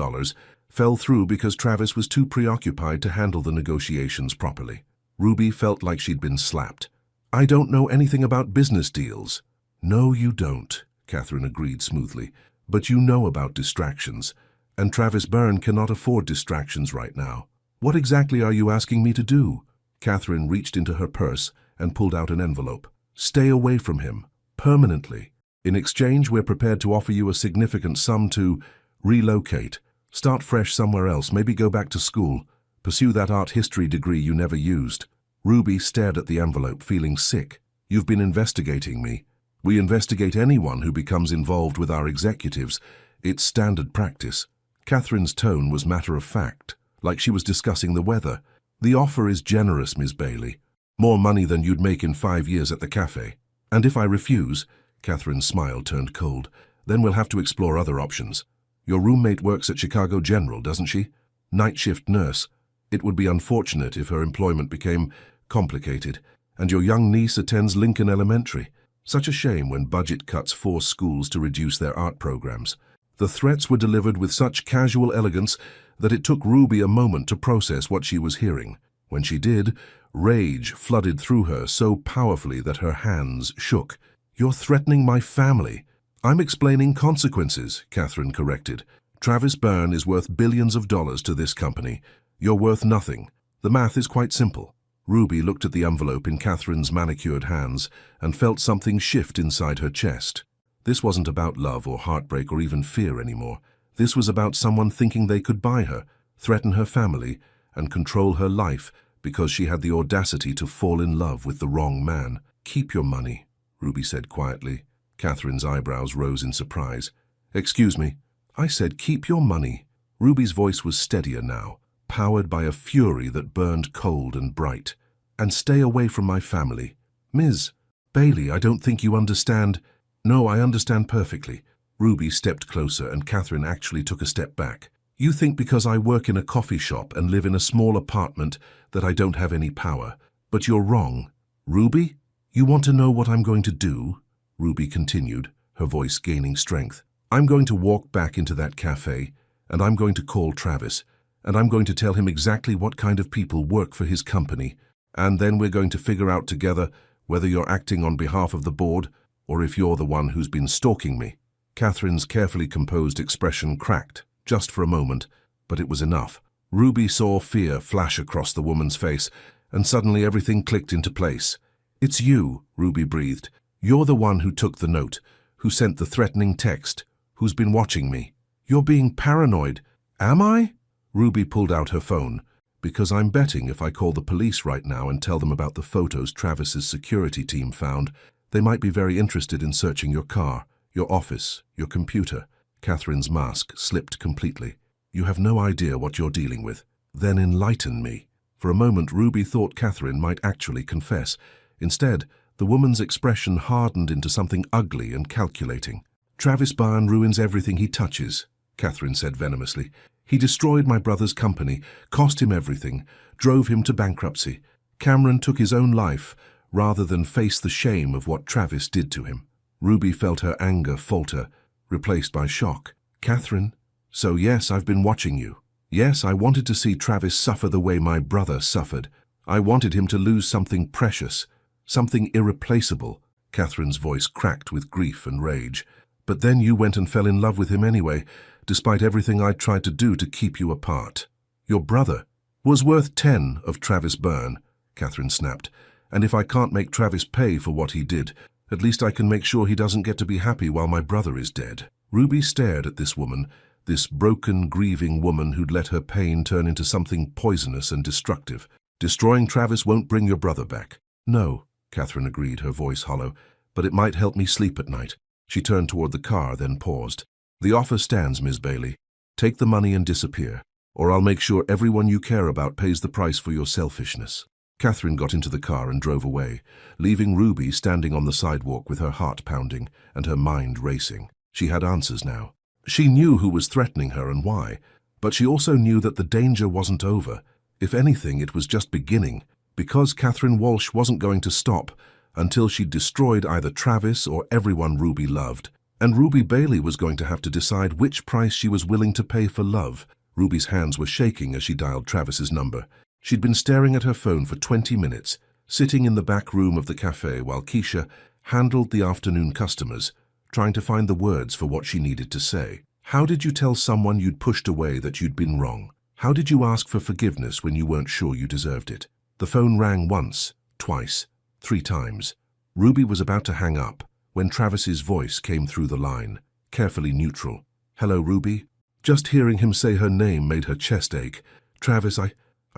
fell through because Travis was too preoccupied to handle the negotiations properly. Ruby felt like she'd been slapped. I don't know anything about business deals. No, you don't, Catherine agreed smoothly. But you know about distractions, and Travis Byrne cannot afford distractions right now. What exactly are you asking me to do? Catherine reached into her purse and pulled out an envelope. Stay away from him, permanently. In exchange, we're prepared to offer you a significant sum to relocate, start fresh somewhere else, maybe go back to school, pursue that art history degree you never used. Ruby stared at the envelope, feeling sick. You've been investigating me. We investigate anyone who becomes involved with our executives. It's standard practice. Catherine's tone was matter-of-fact, like she was discussing the weather. The offer is generous, Ms. Bailey. More money than you'd make in 5 years at the cafe. And if I refuse, Catherine's smile turned cold, then we'll have to explore other options. Your roommate works at Chicago General, doesn't she? Night shift nurse. It would be unfortunate if her employment became complicated. And your young niece attends Lincoln Elementary. Such a shame when budget cuts force schools to reduce their art programs. The threats were delivered with such casual elegance that it took Ruby a moment to process what she was hearing. When she did, rage flooded through her so powerfully that her hands shook. You're threatening my family. I'm explaining consequences, Catherine corrected. Travis Byrne is worth billions of dollars to this company. You're worth nothing. The math is quite simple. Ruby looked at the envelope in Catherine's manicured hands and felt something shift inside her chest. This wasn't about love or heartbreak or even fear anymore. This was about someone thinking they could buy her, threaten her family, and control her life because she had the audacity to fall in love with the wrong man. Keep your money, Ruby said quietly. Catherine's eyebrows rose in surprise. Excuse me, I said keep your money. Ruby's voice was steadier now, powered by a fury that burned cold and bright. And stay away from my family. Ms. Bailey, I don't think you understand. No, I understand perfectly. Ruby stepped closer and Catherine actually took a step back. You think because I work in a coffee shop and live in a small apartment that I don't have any power. But you're wrong. Ruby, you want to know what I'm going to do? Ruby continued, her voice gaining strength. I'm going to walk back into that cafe, and I'm going to call Travis, and I'm going to tell him exactly what kind of people work for his company, and then we're going to figure out together whether you're acting on behalf of the board or if you're the one who's been stalking me. Catherine's carefully composed expression cracked, just for a moment, but it was enough. Ruby saw fear flash across the woman's face, and suddenly everything clicked into place. It's you, Ruby breathed. You're the one who took the note, who sent the threatening text, who's been watching me. You're being paranoid. Am I? Ruby pulled out her phone. Because I'm betting if I call the police right now and tell them about the photos Travis's security team found, they might be very interested in searching your car, your office, your computer. Catherine's mask slipped completely. You have no idea what you're dealing with. Then enlighten me. For a moment, Ruby thought Catherine might actually confess. Instead, the woman's expression hardened into something ugly and calculating. Travis Byrne ruins everything he touches, Catherine said venomously. He destroyed my brother's company, cost him everything, drove him to bankruptcy. Cameron took his own life rather than face the shame of what Travis did to him. Ruby felt her anger falter, replaced by shock. Catherine, so yes, I've been watching you. Yes, I wanted to see Travis suffer the way my brother suffered. I wanted him to lose something precious, something irreplaceable. Catherine's voice cracked with grief and rage. But then you went and fell in love with him anyway, despite everything I tried to do to keep you apart. Your brother was worth 10 of Travis Byrne, Catherine snapped. And if I can't make Travis pay for what he did, at least I can make sure he doesn't get to be happy while my brother is dead. Ruby stared at this woman, this broken, grieving woman who'd let her pain turn into something poisonous and destructive. Destroying Travis won't bring your brother back. No, Catherine agreed, her voice hollow, but it might help me sleep at night. She turned toward the car, then paused. The offer stands, Ms. Bailey. Take the money and disappear, or I'll make sure everyone you care about pays the price for your selfishness. Catherine got into the car and drove away, leaving Ruby standing on the sidewalk with her heart pounding and her mind racing. She had answers now. She knew who was threatening her and why, but she also knew that the danger wasn't over. If anything, it was just beginning, because Catherine Walsh wasn't going to stop until she'd destroyed either Travis or everyone Ruby loved. And Ruby Bailey was going to have to decide which price she was willing to pay for love. Ruby's hands were shaking as she dialed Travis's number. She'd been staring at her phone for 20 minutes, sitting in the back room of the cafe while Keisha handled the afternoon customers, trying to find the words for what she needed to say. How did you tell someone you'd pushed away that you'd been wrong? How did you ask for forgiveness when you weren't sure you deserved it? The phone rang once, twice, 3 times. Ruby was about to hang up when Travis's voice came through the line, carefully neutral. "Hello, Ruby?" Just hearing him say her name made her chest ache. "Travis, I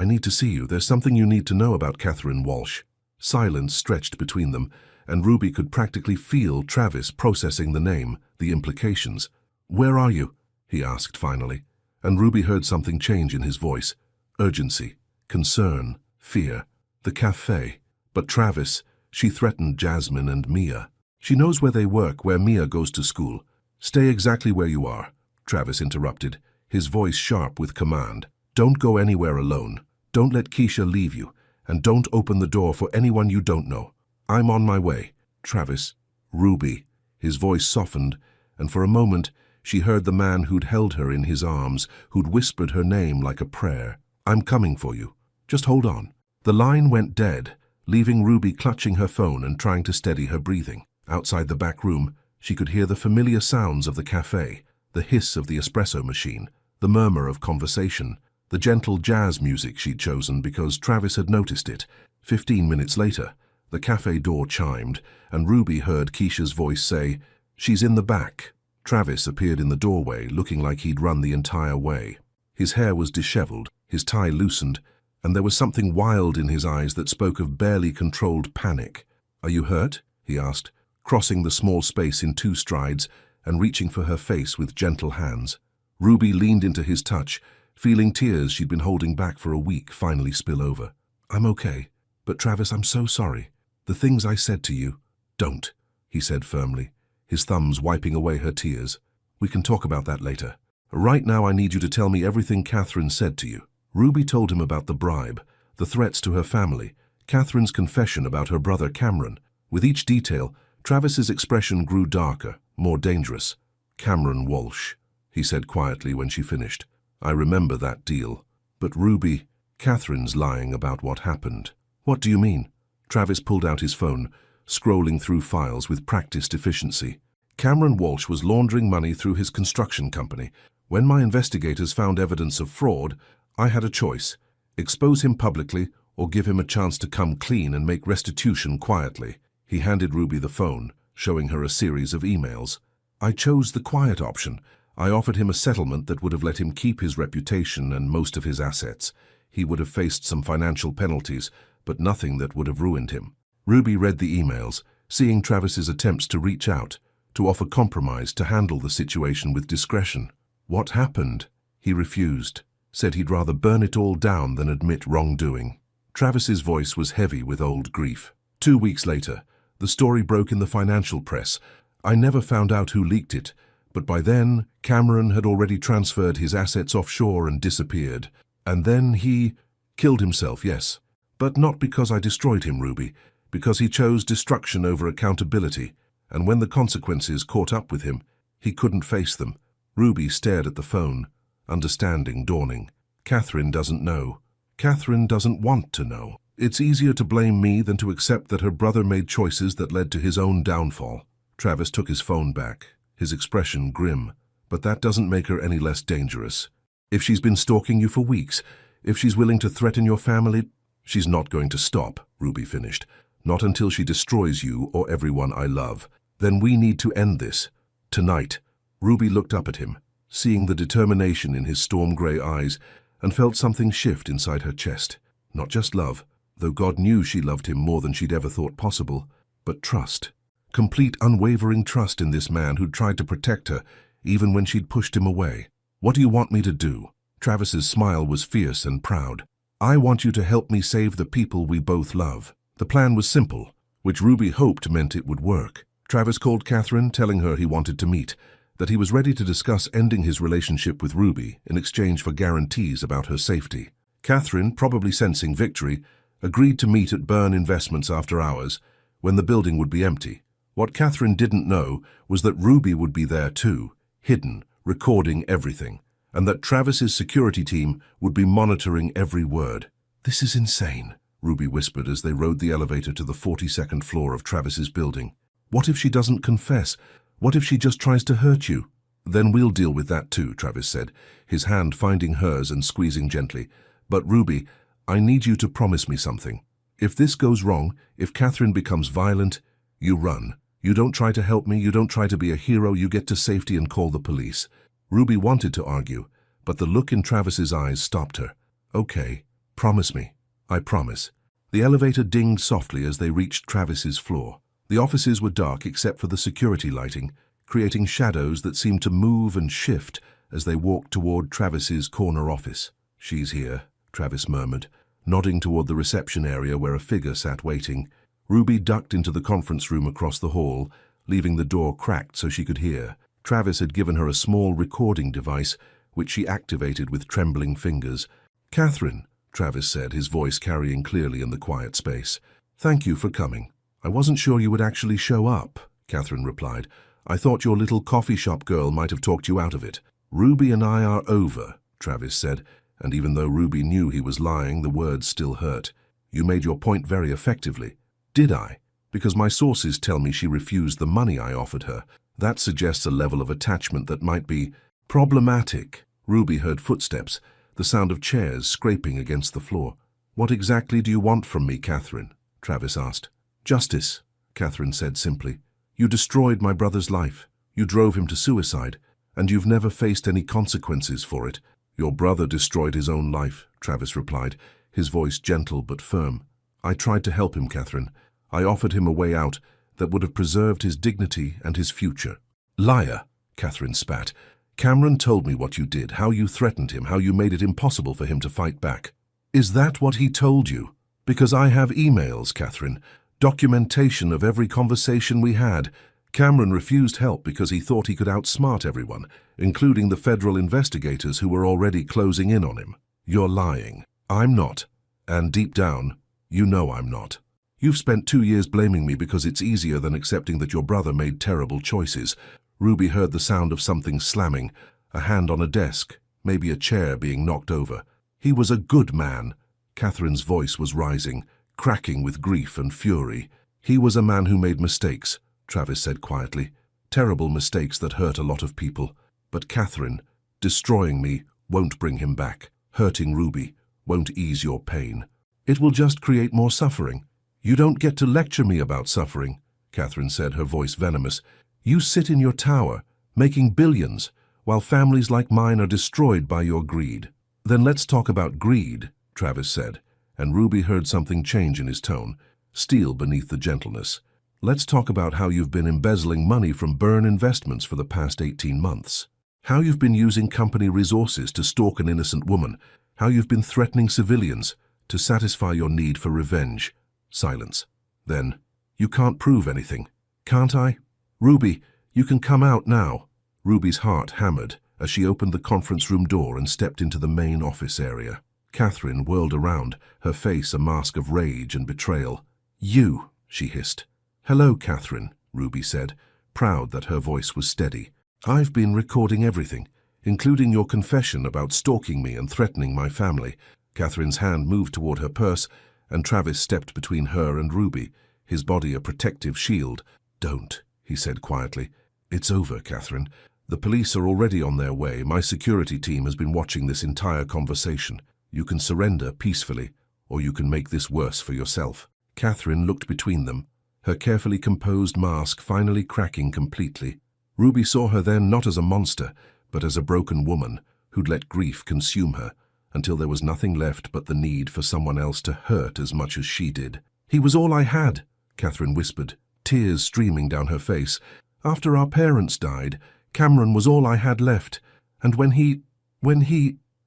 need to see you. There's something you need to know about Catherine Walsh." Silence stretched between them, and Ruby could practically feel Travis processing the name, the implications. "Where are you?" he asked finally, and Ruby heard something change in his voice. Urgency, concern, fear. The cafe. But Travis, she threatened Jasmine and Mia. "She knows where they work, where Mia goes to school. Stay exactly where you are," Travis interrupted, his voice sharp with command. "Don't go anywhere alone. Don't let Keisha leave you, and don't open the door for anyone you don't know. I'm on my way." "Travis." "Ruby." His voice softened, and for a moment she heard the man who'd held her in his arms, who'd whispered her name like a prayer. "I'm coming for you. Just hold on." The line went dead, leaving Ruby clutching her phone and trying to steady her breathing. Outside the back room, she could hear the familiar sounds of the cafe, the hiss of the espresso machine, the murmur of conversation, the gentle jazz music she'd chosen because Travis had noticed it. 15 minutes later, the cafe door chimed, and Ruby heard Keisha's voice say, "She's in the back." Travis appeared in the doorway, looking like he'd run the entire way. His hair was disheveled, his tie loosened, and there was something wild in his eyes that spoke of barely controlled panic. "Are you hurt?" he asked, crossing the small space in 2 strides and reaching for her face with gentle hands. Ruby leaned into his touch, feeling tears she'd been holding back for a week finally spill over. "I'm okay. But Travis, I'm so sorry. The things I said to you." "Don't," he said firmly, his thumbs wiping away her tears. "We can talk about that later. Right now I need you to tell me everything Catherine said to you." Ruby told him about the bribe, the threats to her family, Catherine's confession about her brother Cameron. With each detail, Travis's expression grew darker, more dangerous. "Cameron Walsh," he said quietly when she finished. "I remember that deal. But Ruby, Catherine's lying about what happened." "What do you mean?" Travis pulled out his phone, scrolling through files with practiced efficiency. "Cameron Walsh was laundering money through his construction company. When my investigators found evidence of fraud, I had a choice: expose him publicly or give him a chance to come clean and make restitution quietly." He handed Ruby the phone, showing her a series of emails. "I chose the quiet option. I offered him a settlement that would have let him keep his reputation and most of his assets. He would have faced some financial penalties, but nothing that would have ruined him." Ruby read the emails, seeing Travis's attempts to reach out, to offer compromise, to handle the situation with discretion. "What happened?" He refused, said he'd rather burn it all down than admit wrongdoing. Travis's voice was heavy with old grief. 2 weeks later, the story broke in the financial press. I never found out who leaked it, but by then, Cameron had already transferred his assets offshore and disappeared. And then he killed himself, yes. But not because I destroyed him, Ruby, because he chose destruction over accountability, and when the consequences caught up with him, he couldn't face them. Ruby stared at the phone, understanding dawning. Catherine doesn't know. Catherine doesn't want to know. It's easier to blame me than to accept that her brother made choices that led to his own downfall. Travis took his phone back, his expression grim. But that doesn't make her any less dangerous. If she's been stalking you for weeks, if she's willing to threaten your family, she's not going to stop, Ruby finished. Not until she destroys you or everyone I love. Then we need to end this. Tonight. Ruby looked up at him, seeing the determination in his storm-gray eyes, and felt something shift inside her chest. Not just love, though God knew she loved him more than she'd ever thought possible, but trust. Complete, unwavering trust in this man who'd tried to protect her, even when she'd pushed him away. "What do you want me to do?" Travis's smile was fierce and proud. "I want you to help me save the people we both love." The plan was simple, which Ruby hoped meant it would work. Travis called Catherine, telling her he wanted to meet, that he was ready to discuss ending his relationship with Ruby in exchange for guarantees about her safety. Catherine, probably sensing victory, agreed to meet at Byrne Investments after hours, when the building would be empty. What Catherine didn't know was that Ruby would be there too, hidden, recording everything, and that Travis's security team would be monitoring every word. "This is insane," Ruby whispered as they rode the elevator to the 42nd floor of Travis's building. "What if she doesn't confess? What if she just tries to hurt you?" "Then we'll deal with that too," Travis said, his hand finding hers and squeezing gently. "But Ruby, I need you to promise me something. If this goes wrong, if Catherine becomes violent, you run. You don't try to help me, you don't try to be a hero, you get to safety and call the police. Ruby wanted to argue, but the look in Travis's eyes stopped her. Okay, promise me. I promise. The elevator dinged softly as they reached Travis's floor. The offices were dark except for the security lighting, creating shadows that seemed to move and shift as they walked toward Travis's corner office. She's here, Travis murmured, nodding toward the reception area where a figure sat waiting. Ruby ducked into the conference room across the hall, leaving the door cracked so she could hear. Travis had given her a small recording device, which she activated with trembling fingers. "Catherine," Travis said, his voice carrying clearly in the quiet space. "Thank you for coming." "I wasn't sure you would actually show up," Catherine replied. "I thought your little coffee shop girl might have talked you out of it." "Ruby and I are over," Travis said, and even though Ruby knew he was lying, the words still hurt. "You made your point very effectively." "Did I? Because my sources tell me she refused the money I offered her. That suggests a level of attachment that might be problematic." Ruby heard footsteps, the sound of chairs scraping against the floor. "What exactly do you want from me, Catherine?" Travis asked. "Justice," Catherine said simply. "You destroyed my brother's life. You drove him to suicide, and you've never faced any consequences for it." "Your brother destroyed his own life," Travis replied, his voice gentle but firm. "I tried to help him, Catherine. I offered him a way out that would have preserved his dignity and his future." "Liar," Catherine spat. "Cameron told me what you did, how you threatened him, how you made it impossible for him to fight back." "Is that what he told you?" "Because I have emails, Catherine. Documentation of every conversation we had. Cameron refused help because he thought he could outsmart everyone, including the federal investigators who were already closing in on him." "You're lying." "I'm not. And deep down, you know I'm not. You've spent 2 years blaming me because it's easier than accepting that your brother made terrible choices." Ruby heard the sound of something slamming, a hand on a desk, maybe a chair being knocked over. "He was a good man." Catherine's voice was rising, cracking with grief and fury. "He was a man who made mistakes," Travis said quietly. "Terrible mistakes that hurt a lot of people. But Catherine, destroying me won't bring him back. Hurting Ruby won't ease your pain. It will just create more suffering." "You don't get to lecture me about suffering," Catherine said, her voice venomous. "You sit in your tower, making billions, while families like mine are destroyed by your greed." "Then let's talk about greed," Travis said, and Ruby heard something change in his tone, steel beneath the gentleness. "Let's talk about how you've been embezzling money from Byrne Investments for the past 18 months. How you've been using company resources to stalk an innocent woman. How you've been threatening civilians to satisfy your need for revenge." Silence. Then, "You can't prove anything." "Can't I?" "Ruby, you can come out now." Ruby's heart hammered as she opened the conference room door and stepped into the main office area. Catherine whirled around, her face a mask of rage and betrayal. "You," she hissed. "Hello, Catherine," Ruby said, proud that her voice was steady. "I've been recording everything, including your confession about stalking me and threatening my family." Catherine's hand moved toward her purse, and Travis stepped between her and Ruby, his body a protective shield. "Don't," he said quietly. "It's over, Catherine. The police are already on their way. My security team has been watching this entire conversation. You can surrender peacefully, or you can make this worse for yourself." Catherine looked between them, her carefully composed mask finally cracking completely. Ruby saw her then not as a monster, but as a broken woman who'd let grief consume her, until there was nothing left but the need for someone else to hurt as much as she did. "He was all I had," Catherine whispered, tears streaming down her face. "After our parents died, Cameron was all I had left. And when he...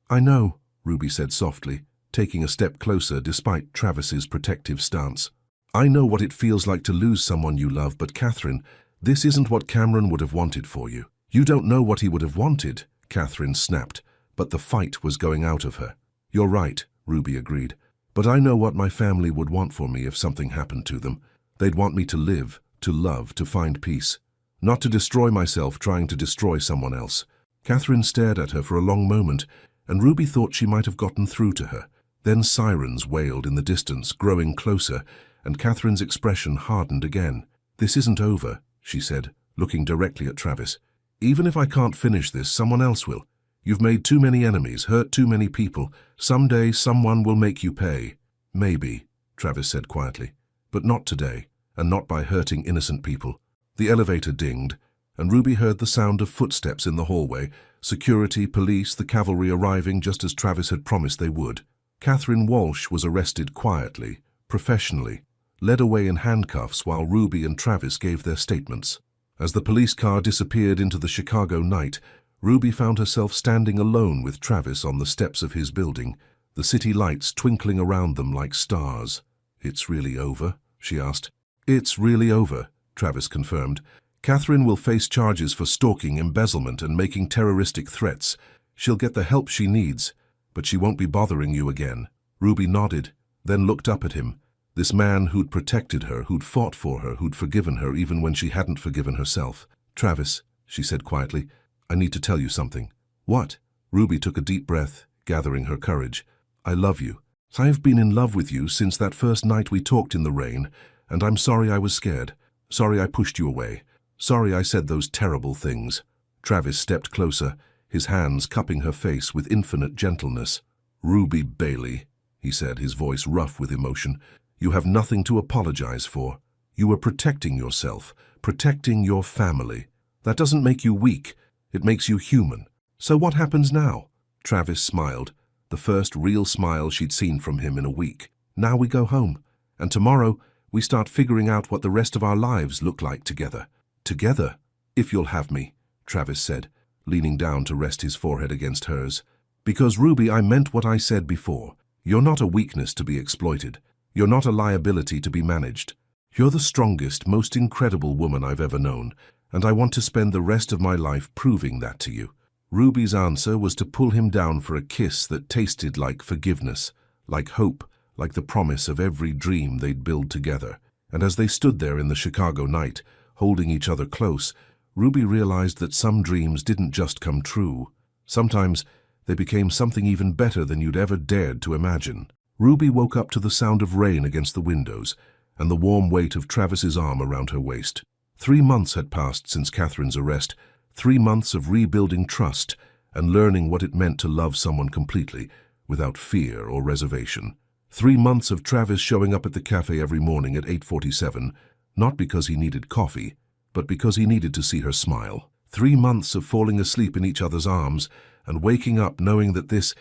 "I know," Ruby said softly, taking a step closer despite Travis's protective stance. "I know what it feels like to lose someone you love, but Catherine, this isn't what Cameron would have wanted for you." "You don't know what he would have wanted," Catherine snapped, but the fight was going out of her. "You're right," Ruby agreed. "But I know what my family would want for me if something happened to them. They'd want me to live, to love, to find peace. Not to destroy myself trying to destroy someone else." Catherine stared at her for a long moment, and Ruby thought she might have gotten through to her. Then sirens wailed in the distance, growing closer, and Catherine's expression hardened again. "This isn't over," she said, looking directly at Travis. "Even if I can't finish this, someone else will. You've made too many enemies, hurt too many people. Someday someone will make you pay." "Maybe," Travis said quietly. But not today, and not by hurting innocent people. The elevator dinged, and Ruby heard the sound of footsteps in the hallway, security, police, the cavalry arriving just as Travis had promised they would. Catherine Walsh was arrested quietly, professionally, led away in handcuffs while Ruby and Travis gave their statements. As the police car disappeared into the Chicago night, Ruby found herself standing alone with Travis on the steps of his building, the city lights twinkling around them like stars. "It's really over?" she asked. "It's really over," Travis confirmed. "Catherine will face charges for stalking, embezzlement, and making terroristic threats. She'll get the help she needs, but she won't be bothering you again." Ruby nodded, then looked up at him. This man who'd protected her, who'd fought for her, who'd forgiven her even when she hadn't forgiven herself. "Travis," she said quietly, "I need to tell you something." "What?" Ruby took a deep breath, gathering her courage. "I love you. I've been in love with you since that first night we talked in the rain, and I'm sorry I was scared. Sorry I pushed you away. Sorry I said those terrible things." Travis stepped closer, his hands cupping her face with infinite gentleness. "Ruby Bailey," he said, his voice rough with emotion, "you have nothing to apologize for. You were protecting yourself, protecting your family. That doesn't make you weak. It makes you human. So what happens now?" Travis smiled, the first real smile she'd seen from him in a week. "Now we go home, and tomorrow we start figuring out what the rest of our lives look like together." "Together, if you'll have me," Travis said, leaning down to rest his forehead against hers. "Because, Ruby, I meant what I said before. You're not a weakness to be exploited. You're not a liability to be managed. You're the strongest, most incredible woman I've ever known, and I want to spend the rest of my life proving that to you." Ruby's answer was to pull him down for a kiss that tasted like forgiveness, like hope, like the promise of every dream they'd build together. And as they stood there in the Chicago night, holding each other close, Ruby realized that some dreams didn't just come true. Sometimes they became something even better than you'd ever dared to imagine. Ruby woke up to the sound of rain against the windows and the warm weight of Travis's arm around her waist. 3 months had passed since Catherine's arrest, 3 months of rebuilding trust and learning what it meant to love someone completely, without fear or reservation. 3 months of Travis showing up at the cafe every morning at 8:47, not because he needed coffee, but because he needed to see her smile. 3 months of falling asleep in each other's arms and waking up knowing that this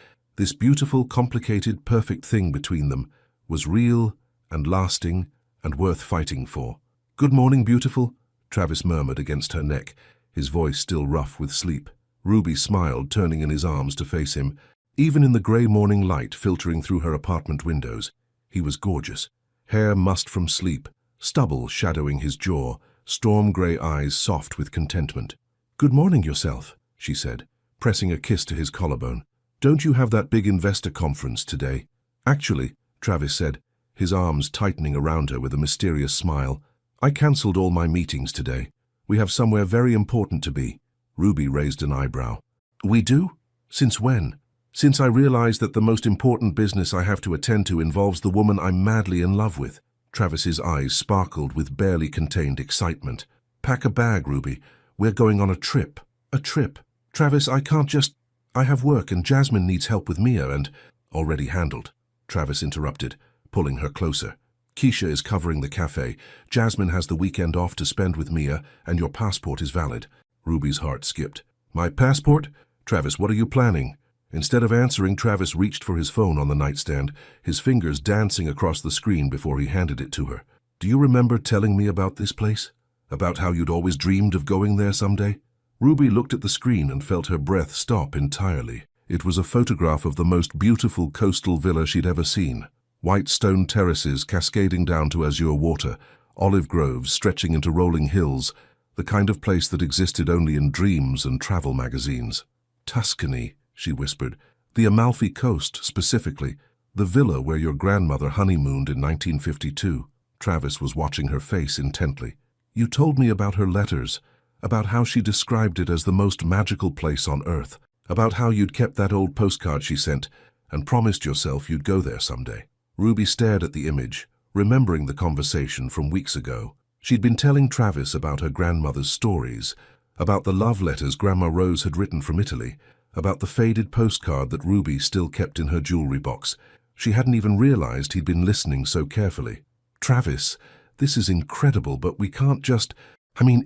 beautiful, complicated, perfect thing between them was real and lasting and worth fighting for. "Good morning, beautiful," Travis murmured against her neck, his voice still rough with sleep. Ruby smiled, turning in his arms to face him. Even in the grey morning light filtering through her apartment windows, he was gorgeous. Hair mussed from sleep, stubble shadowing his jaw, storm-grey eyes soft with contentment. "Good morning yourself," she said, pressing a kiss to his collarbone. "Don't you have that big investor conference today?" "Actually," Travis said, his arms tightening around her with a mysterious smile, "I cancelled all my meetings today. We have somewhere very important to be." Ruby raised an eyebrow. "We do? Since when?" "Since I realized that the most important business I have to attend to involves the woman I'm madly in love with." Travis's eyes sparkled with barely contained excitement. "Pack a bag, Ruby. We're going on a trip." "A trip? Travis, I can't just... I have work and Jasmine needs help with Mia and..." "Already handled," Travis interrupted, pulling her closer. "Keisha is covering the cafe. Jasmine has the weekend off to spend with Mia, and your passport is valid." Ruby's heart skipped. "My passport? Travis, what are you planning?" Instead of answering, Travis reached for his phone on the nightstand, his fingers dancing across the screen before he handed it to her. "Do you remember telling me about this place? About how you'd always dreamed of going there someday?" Ruby looked at the screen and felt her breath stop entirely. It was a photograph of the most beautiful coastal villa she'd ever seen. White stone terraces cascading down to azure water, olive groves stretching into rolling hills, the kind of place that existed only in dreams and travel magazines. "Tuscany," she whispered. "The Amalfi Coast, specifically. The villa where your grandmother honeymooned in 1952. Travis was watching her face intently. "You told me about her letters, about how she described it as the most magical place on earth, about how you'd kept that old postcard she sent and promised yourself you'd go there someday." Ruby stared at the image, remembering the conversation from weeks ago. She'd been telling Travis about her grandmother's stories, about the love letters Grandma Rose had written from Italy, about the faded postcard that Ruby still kept in her jewelry box. She hadn't even realized he'd been listening so carefully. "Travis, this is incredible, but we can't just...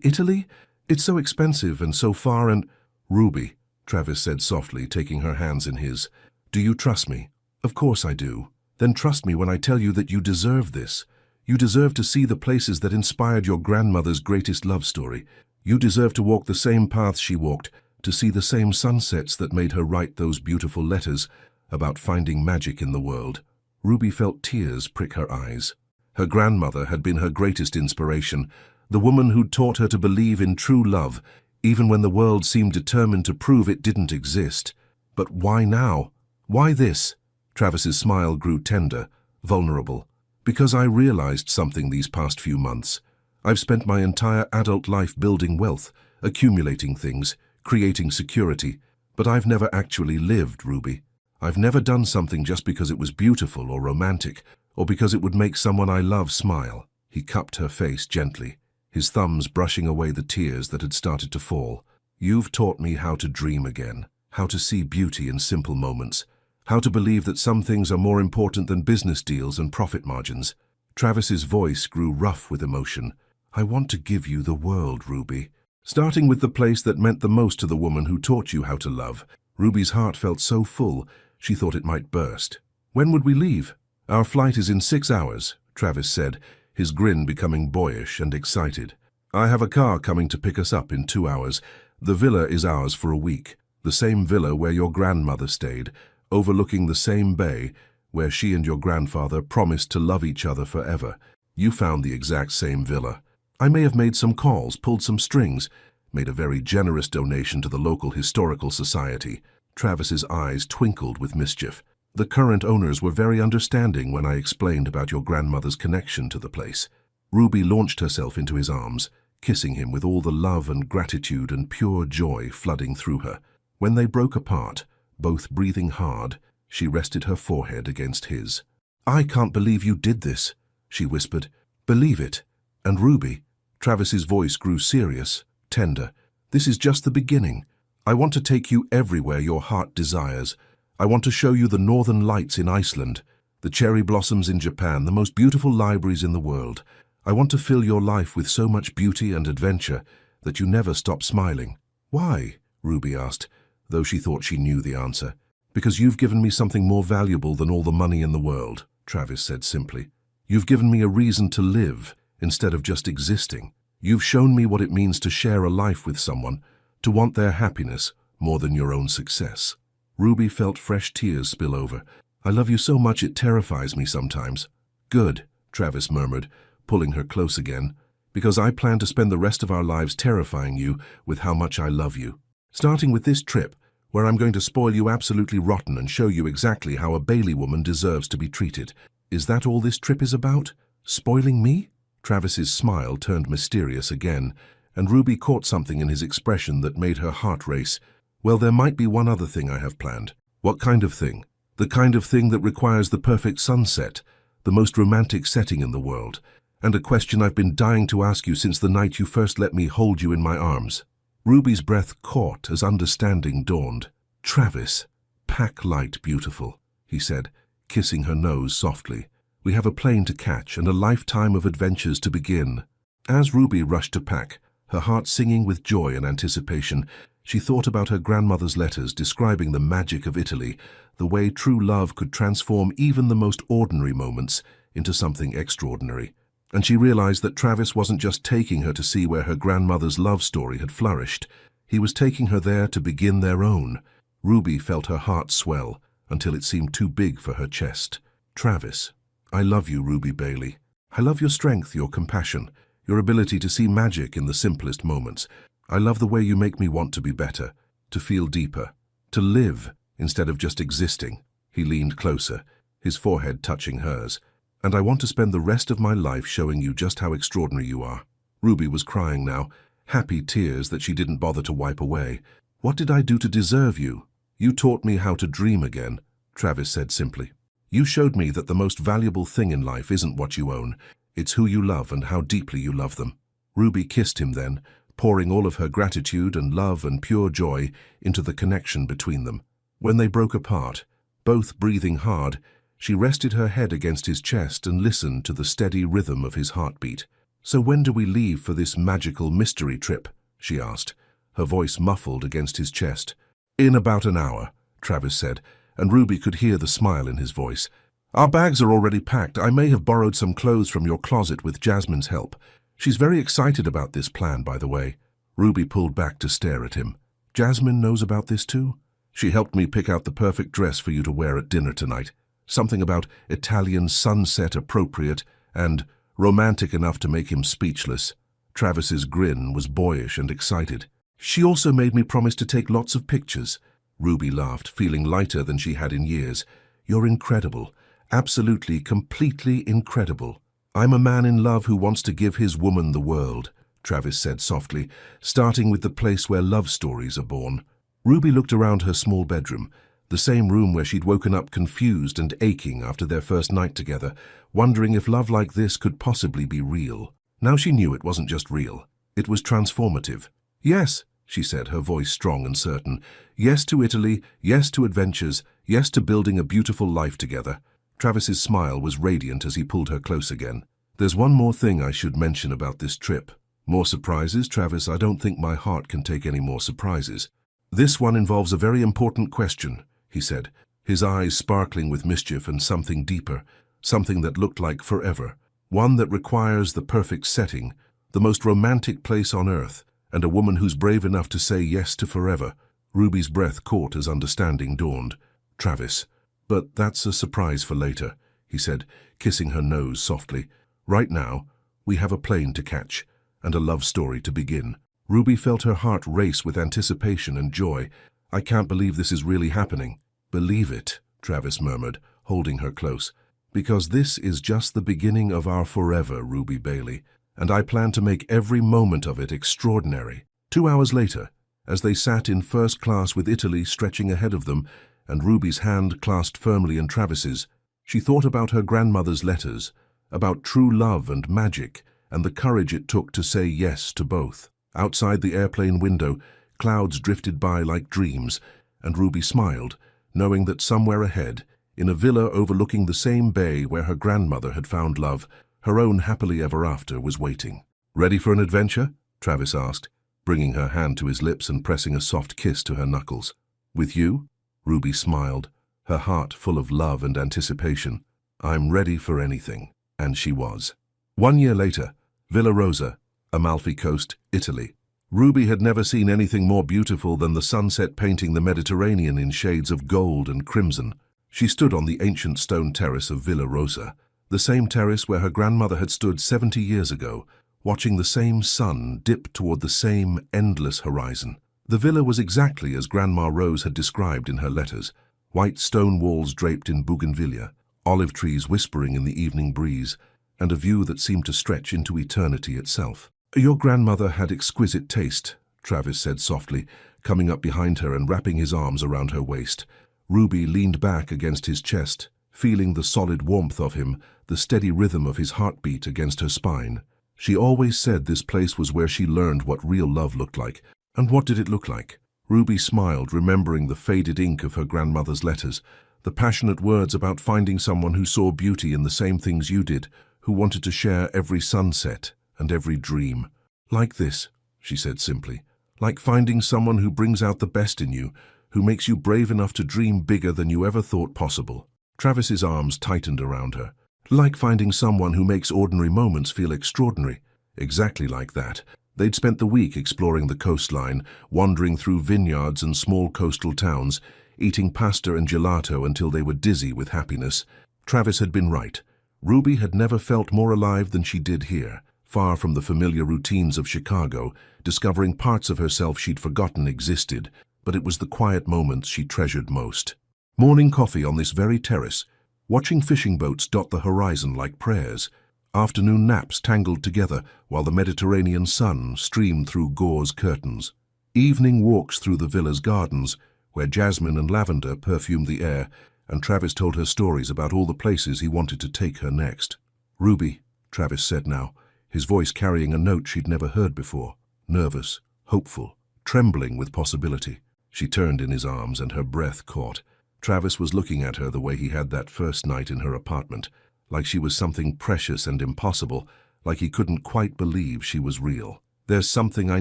Italy? It's so expensive and so far and..." "Ruby," Travis said softly, taking her hands in his. "Do you trust me?" "Of course I do." "Then trust me when I tell you that you deserve this. You deserve to see the places that inspired your grandmother's greatest love story. You deserve to walk the same paths she walked, to see the same sunsets that made her write those beautiful letters about finding magic in the world." Ruby felt tears prick her eyes. Her grandmother had been her greatest inspiration, the woman who'd taught her to believe in true love, even when the world seemed determined to prove it didn't exist. But why now? Why this? Travis's smile grew tender, vulnerable. "Because I realized something these past few months. I've spent my entire adult life building wealth, accumulating things, creating security, but I've never actually lived, Ruby. I've never done something just because it was beautiful or romantic, or because it would make someone I love smile." He cupped her face gently, his thumbs brushing away the tears that had started to fall. "You've taught me how to dream again, how to see beauty in simple moments, how to believe that some things are more important than business deals and profit margins." Travis's voice grew rough with emotion. "I want to give you the world, Ruby. Starting with the place that meant the most to the woman who taught you how to love." Ruby's heart felt so full, she thought it might burst. "When would we leave?" "Our flight is in 6 hours, Travis said, his grin becoming boyish and excited. "I have a car coming to pick us up in 2 hours. The villa is ours for a week, the same villa where your grandmother stayed, overlooking the same bay where she and your grandfather promised to love each other forever. You found the exact same villa. I may have made some calls, pulled some strings, made a very generous donation to the local historical society." Travis's eyes twinkled with mischief. "The current owners were very understanding when I explained about your grandmother's connection to the place." Ruby launched herself into his arms, kissing him with all the love and gratitude and pure joy flooding through her. When they broke apart, both breathing hard, she rested her forehead against his. "I can't believe you did this," she whispered. "Believe it. And Ruby," Travis's voice grew serious, tender, "this is just the beginning. I want to take you everywhere your heart desires. I want to show you the northern lights in Iceland, the cherry blossoms in Japan, the most beautiful libraries in the world. I want to fill your life with so much beauty and adventure that you never stop smiling." "Why?" Ruby asked, though she thought she knew the answer. "Because you've given me something more valuable than all the money in the world," Travis said simply. "You've given me a reason to live instead of just existing. You've shown me what it means to share a life with someone, to want their happiness more than your own success." Ruby felt fresh tears spill over. "I love you so much it terrifies me sometimes." "Good," Travis murmured, pulling her close again, "because I plan to spend the rest of our lives terrifying you with how much I love you. Starting with this trip, where I'm going to spoil you absolutely rotten and show you exactly how a Bailey woman deserves to be treated. Is that all this trip is about? Spoiling me?" Travis's smile turned mysterious again, and Ruby caught something in his expression that made her heart race. "Well, there might be one other thing I have planned." "What kind of thing?" "The kind of thing that requires the perfect sunset, the most romantic setting in the world, and a question I've been dying to ask you since the night you first let me hold you in my arms." Ruby's breath caught as understanding dawned. "Travis, pack light, beautiful," he said, kissing her nose softly. "We have a plane to catch and a lifetime of adventures to begin." As Ruby rushed to pack, her heart singing with joy and anticipation, she thought about her grandmother's letters describing the magic of Italy, the way true love could transform even the most ordinary moments into something extraordinary. And she realized that Travis wasn't just taking her to see where her grandmother's love story had flourished. He was taking her there to begin their own. Ruby felt her heart swell until it seemed too big for her chest. "Travis, I love you, Ruby Bailey. I love your strength, your compassion, your ability to see magic in the simplest moments. I love the way you make me want to be better, to feel deeper, to live instead of just existing." He leaned closer, his forehead touching hers. "And I want to spend the rest of my life showing you just how extraordinary you are." Ruby was crying now, happy tears that she didn't bother to wipe away. "What did I do to deserve you?" "You taught me how to dream again," Travis said simply. "You showed me that the most valuable thing in life isn't what you own, it's who you love and how deeply you love them." Ruby kissed him then, pouring all of her gratitude and love and pure joy into the connection between them. When they broke apart, both breathing hard, She rested her head against his chest and listened to the steady rhythm of his heartbeat. "So when do we leave for this magical mystery trip?" she asked, her voice muffled against his chest. "In about an hour," Travis said, and Ruby could hear the smile in his voice. "Our bags are already packed. I may have borrowed some clothes from your closet with Jasmine's help. She's very excited about this plan, by the way." Ruby pulled back to stare at him. "Jasmine knows about this too? She helped me pick out the perfect dress for you to wear at dinner tonight. Something about Italian sunset appropriate and romantic enough to make him speechless." Travis's grin was boyish and excited. "She also made me promise to take lots of pictures." Ruby laughed, feeling lighter than she had in years. "You're incredible. Absolutely, completely incredible." "I'm a man in love who wants to give his woman the world," Travis said softly, "starting with the place where love stories are born." Ruby looked around her small bedroom, the same room where she'd woken up confused and aching after their first night together, wondering if love like this could possibly be real. Now she knew it wasn't just real. It was transformative. "Yes," she said, her voice strong and certain. "Yes to Italy, yes to adventures, yes to building a beautiful life together." Travis's smile was radiant as he pulled her close again. "There's one more thing I should mention about this trip." "More surprises, Travis? I don't think my heart can take any more surprises." "This one involves a very important question," he said, his eyes sparkling with mischief and something deeper, something that looked like forever. "One that requires the perfect setting, the most romantic place on earth, and a woman who's brave enough to say yes to forever." Ruby's breath caught as understanding dawned. "Travis, but that's a surprise for later," he said, kissing her nose softly. "Right now, we have a plane to catch and a love story to begin." Ruby felt her heart race with anticipation and joy. "I can't believe this is really happening." "Believe it," Travis murmured, holding her close. "Because this is just the beginning of our forever, Ruby Bailey, and I plan to make every moment of it extraordinary." 2 hours later, as they sat in first class with Italy stretching ahead of them and Ruby's hand clasped firmly in Travis's, she thought about her grandmother's letters, about true love and magic, and the courage it took to say yes to both. Outside the airplane window, clouds drifted by like dreams, and Ruby smiled, knowing that somewhere ahead, in a villa overlooking the same bay where her grandmother had found love, her own happily ever after was waiting. "Ready for an adventure?" Travis asked, bringing her hand to his lips and pressing a soft kiss to her knuckles. "With you?" Ruby smiled, her heart full of love and anticipation. "I'm ready for anything." And she was. 1 year later, Villa Rosa, Amalfi Coast, Italy. Ruby had never seen anything more beautiful than the sunset painting the Mediterranean in shades of gold and crimson. She stood on the ancient stone terrace of Villa Rosa, the same terrace where her grandmother had stood 70 years ago, watching the same sun dip toward the same endless horizon. The villa was exactly as Grandma Rose had described in her letters: white stone walls draped in bougainvillea, olive trees whispering in the evening breeze, and a view that seemed to stretch into eternity itself. "Your grandmother had exquisite taste," Travis said softly, coming up behind her and wrapping his arms around her waist. Ruby leaned back against his chest, feeling the solid warmth of him, the steady rhythm of his heartbeat against her spine. She always said this place was where she learned what real love looked like. And what did it look like? Ruby smiled, remembering the faded ink of her grandmother's letters, the passionate words about finding someone who saw beauty in the same things you did, who wanted to share every sunset and every dream. "Like this," she said simply. "Like finding someone who brings out the best in you, who makes you brave enough to dream bigger than you ever thought possible." Travis's arms tightened around her. "Like finding someone who makes ordinary moments feel extraordinary." Exactly like that. They'd spent the week exploring the coastline, wandering through vineyards and small coastal towns, eating pasta and gelato until they were dizzy with happiness. Travis had been right. Ruby had never felt more alive than she did here, far from the familiar routines of Chicago, discovering parts of herself she'd forgotten existed, but it was the quiet moments she treasured most. Morning coffee on this very terrace, watching fishing boats dot the horizon like prayers, afternoon naps tangled together while the Mediterranean sun streamed through gauze curtains, evening walks through the villa's gardens, where jasmine and lavender perfumed the air, and Travis told her stories about all the places he wanted to take her next. "Ruby," Travis said now, his voice carrying a note she'd never heard before, nervous, hopeful, trembling with possibility. She turned in his arms and her breath caught. Travis was looking at her the way he had that first night in her apartment, like she was something precious and impossible, like he couldn't quite believe she was real. "There's something I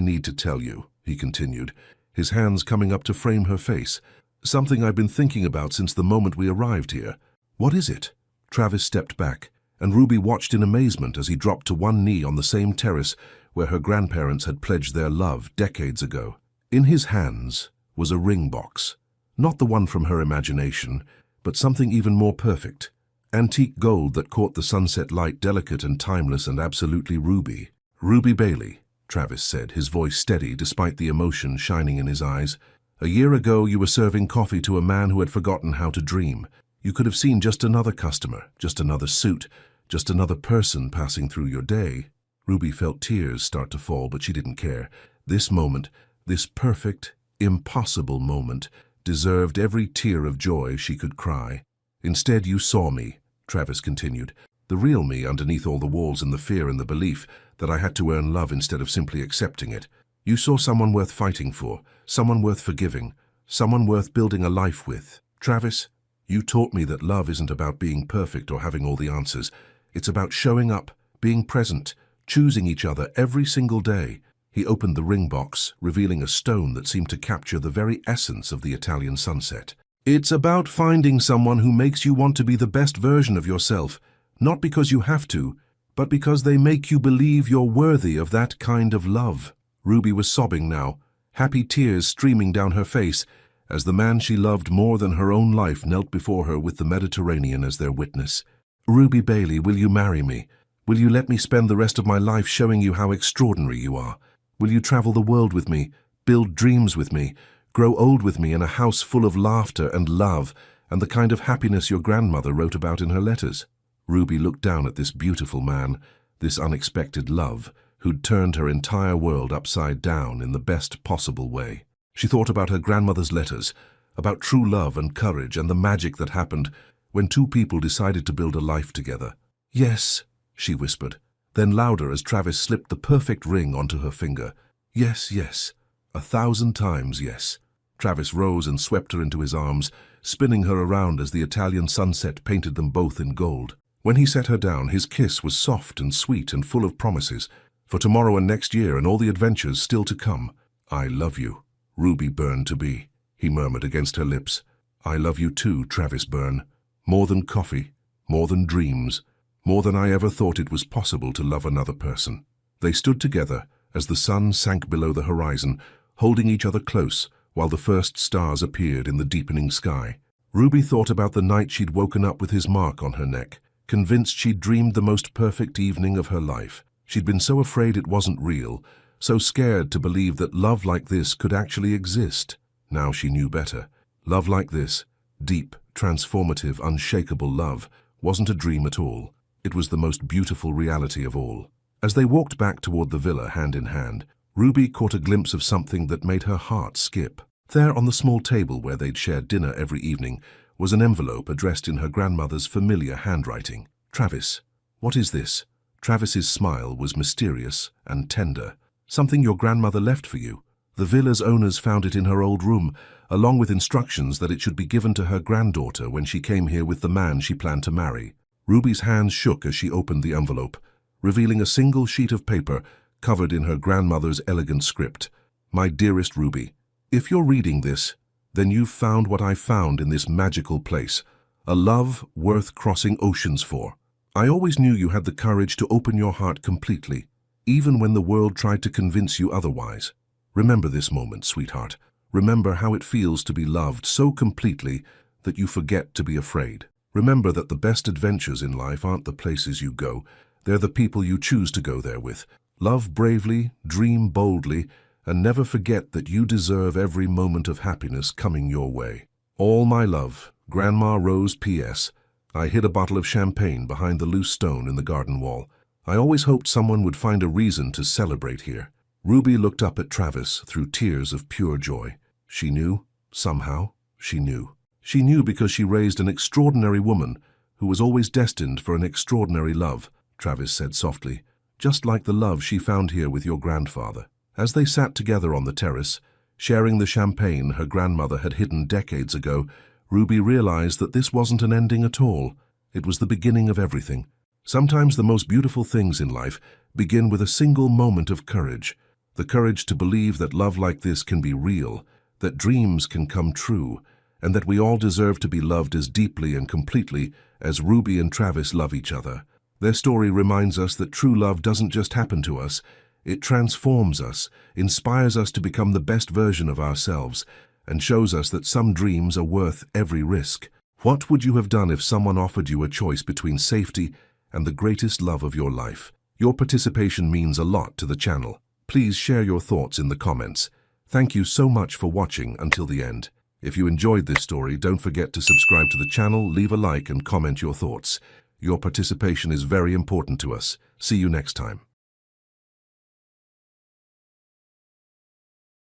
need to tell you," he continued, his hands coming up to frame her face. "Something I've been thinking about since the moment we arrived here." "What is it?" Travis stepped back, and Ruby watched in amazement as he dropped to one knee on the same terrace where her grandparents had pledged their love decades ago. In his hands was a ring box, not the one from her imagination, but something even more perfect. Antique gold that caught the sunset light, delicate and timeless and absolutely ruby. "Ruby Bailey," Travis said, his voice steady despite the emotion shining in his eyes. "A year ago you were serving coffee to a man who had forgotten how to dream. You could have seen just another customer, just another suit, just another person passing through your day." Ruby felt tears start to fall, but she didn't care. This moment, this perfect, impossible moment, deserved every tear of joy she could cry. "Instead you saw me," Travis continued, "the real me underneath all the walls and the fear and the belief that I had to earn love instead of simply accepting it. You saw someone worth fighting for, someone worth forgiving, someone worth building a life with. Travis, you taught me that love isn't about being perfect or having all the answers. It's about showing up, being present, choosing each other every single day." He opened the ring box, revealing a stone that seemed to capture the very essence of the Italian sunset. "It's about finding someone who makes you want to be the best version of yourself, not because you have to, but because they make you believe you're worthy of that kind of love." Ruby was sobbing now, happy tears streaming down her face, as the man she loved more than her own life knelt before her with the Mediterranean as their witness. "Ruby Bailey, will you marry me? Will you let me spend the rest of my life showing you how extraordinary you are? Will you travel the world with me, build dreams with me, grow old with me in a house full of laughter and love and the kind of happiness your grandmother wrote about in her letters?" Ruby looked down at this beautiful man, this unexpected love, who'd turned her entire world upside down in the best possible way. She thought about her grandmother's letters, about true love and courage and the magic that happened when two people decided to build a life together. "Yes," she whispered, then louder as Travis slipped the perfect ring onto her finger. "Yes, yes, 1,000 times yes." Travis rose and swept her into his arms, spinning her around as the Italian sunset painted them both in gold. When he set her down, his kiss was soft and sweet and full of promises, for tomorrow and next year and all the adventures still to come. "I love you, Ruby Byrne-to-be," he murmured against her lips. "I love you too, Travis Byrne. More than coffee, more than dreams, more than I ever thought it was possible to love another person." They stood together as the sun sank below the horizon, holding each other close while the first stars appeared in the deepening sky. Ruby thought about the night she'd woken up with his mark on her neck, convinced she'd dreamed the most perfect evening of her life. She'd been so afraid it wasn't real, so scared to believe that love like this could actually exist. Now she knew better. Love like this, deep, transformative, unshakable love, wasn't a dream at all. It was the most beautiful reality of all. As they walked back toward the villa hand in hand, Ruby caught a glimpse of something that made her heart skip. There on the small table where they'd shared dinner every evening was an envelope addressed in her grandmother's familiar handwriting. "Travis, what is this?" Travis's smile was mysterious and tender. "Something your grandmother left for you. The villa's owners found it in her old room, along with instructions that it should be given to her granddaughter when she came here with the man she planned to marry." Ruby's hands shook as she opened the envelope, revealing a single sheet of paper covered in her grandmother's elegant script. "My dearest Ruby, if you're reading this, then you've found what I found in this magical place, a love worth crossing oceans for. I always knew you had the courage to open your heart completely, even when the world tried to convince you otherwise. Remember this moment, sweetheart. Remember how it feels to be loved so completely that you forget to be afraid. Remember that the best adventures in life aren't the places you go, they're the people you choose to go there with. Love bravely, dream boldly, and never forget that you deserve every moment of happiness coming your way. All my love, Grandma Rose P.S. I hid a bottle of champagne behind the loose stone in the garden wall. I always hoped someone would find a reason to celebrate here." Ruby looked up at Travis through tears of pure joy. She knew, somehow, she knew. She knew because she raised an extraordinary woman who was always destined for an extraordinary love, Travis said softly, "just like the love she found here with your grandfather." As they sat together on the terrace, sharing the champagne her grandmother had hidden decades ago, Ruby realized that this wasn't an ending at all. It was the beginning of everything. Sometimes the most beautiful things in life begin with a single moment of courage. The courage to believe that love like this can be real, that dreams can come true, and that we all deserve to be loved as deeply and completely as Ruby and Travis love each other. Their story reminds us that true love doesn't just happen to us. It transforms us, inspires us to become the best version of ourselves, and shows us that some dreams are worth every risk. What would you have done if someone offered you a choice between safety and the greatest love of your life? Your participation means a lot to the channel. Please share your thoughts in the comments. Thank you so much for watching until the end. If you enjoyed this story, don't forget to subscribe to the channel, leave a like and comment your thoughts. Your participation is very important to us. See you next time.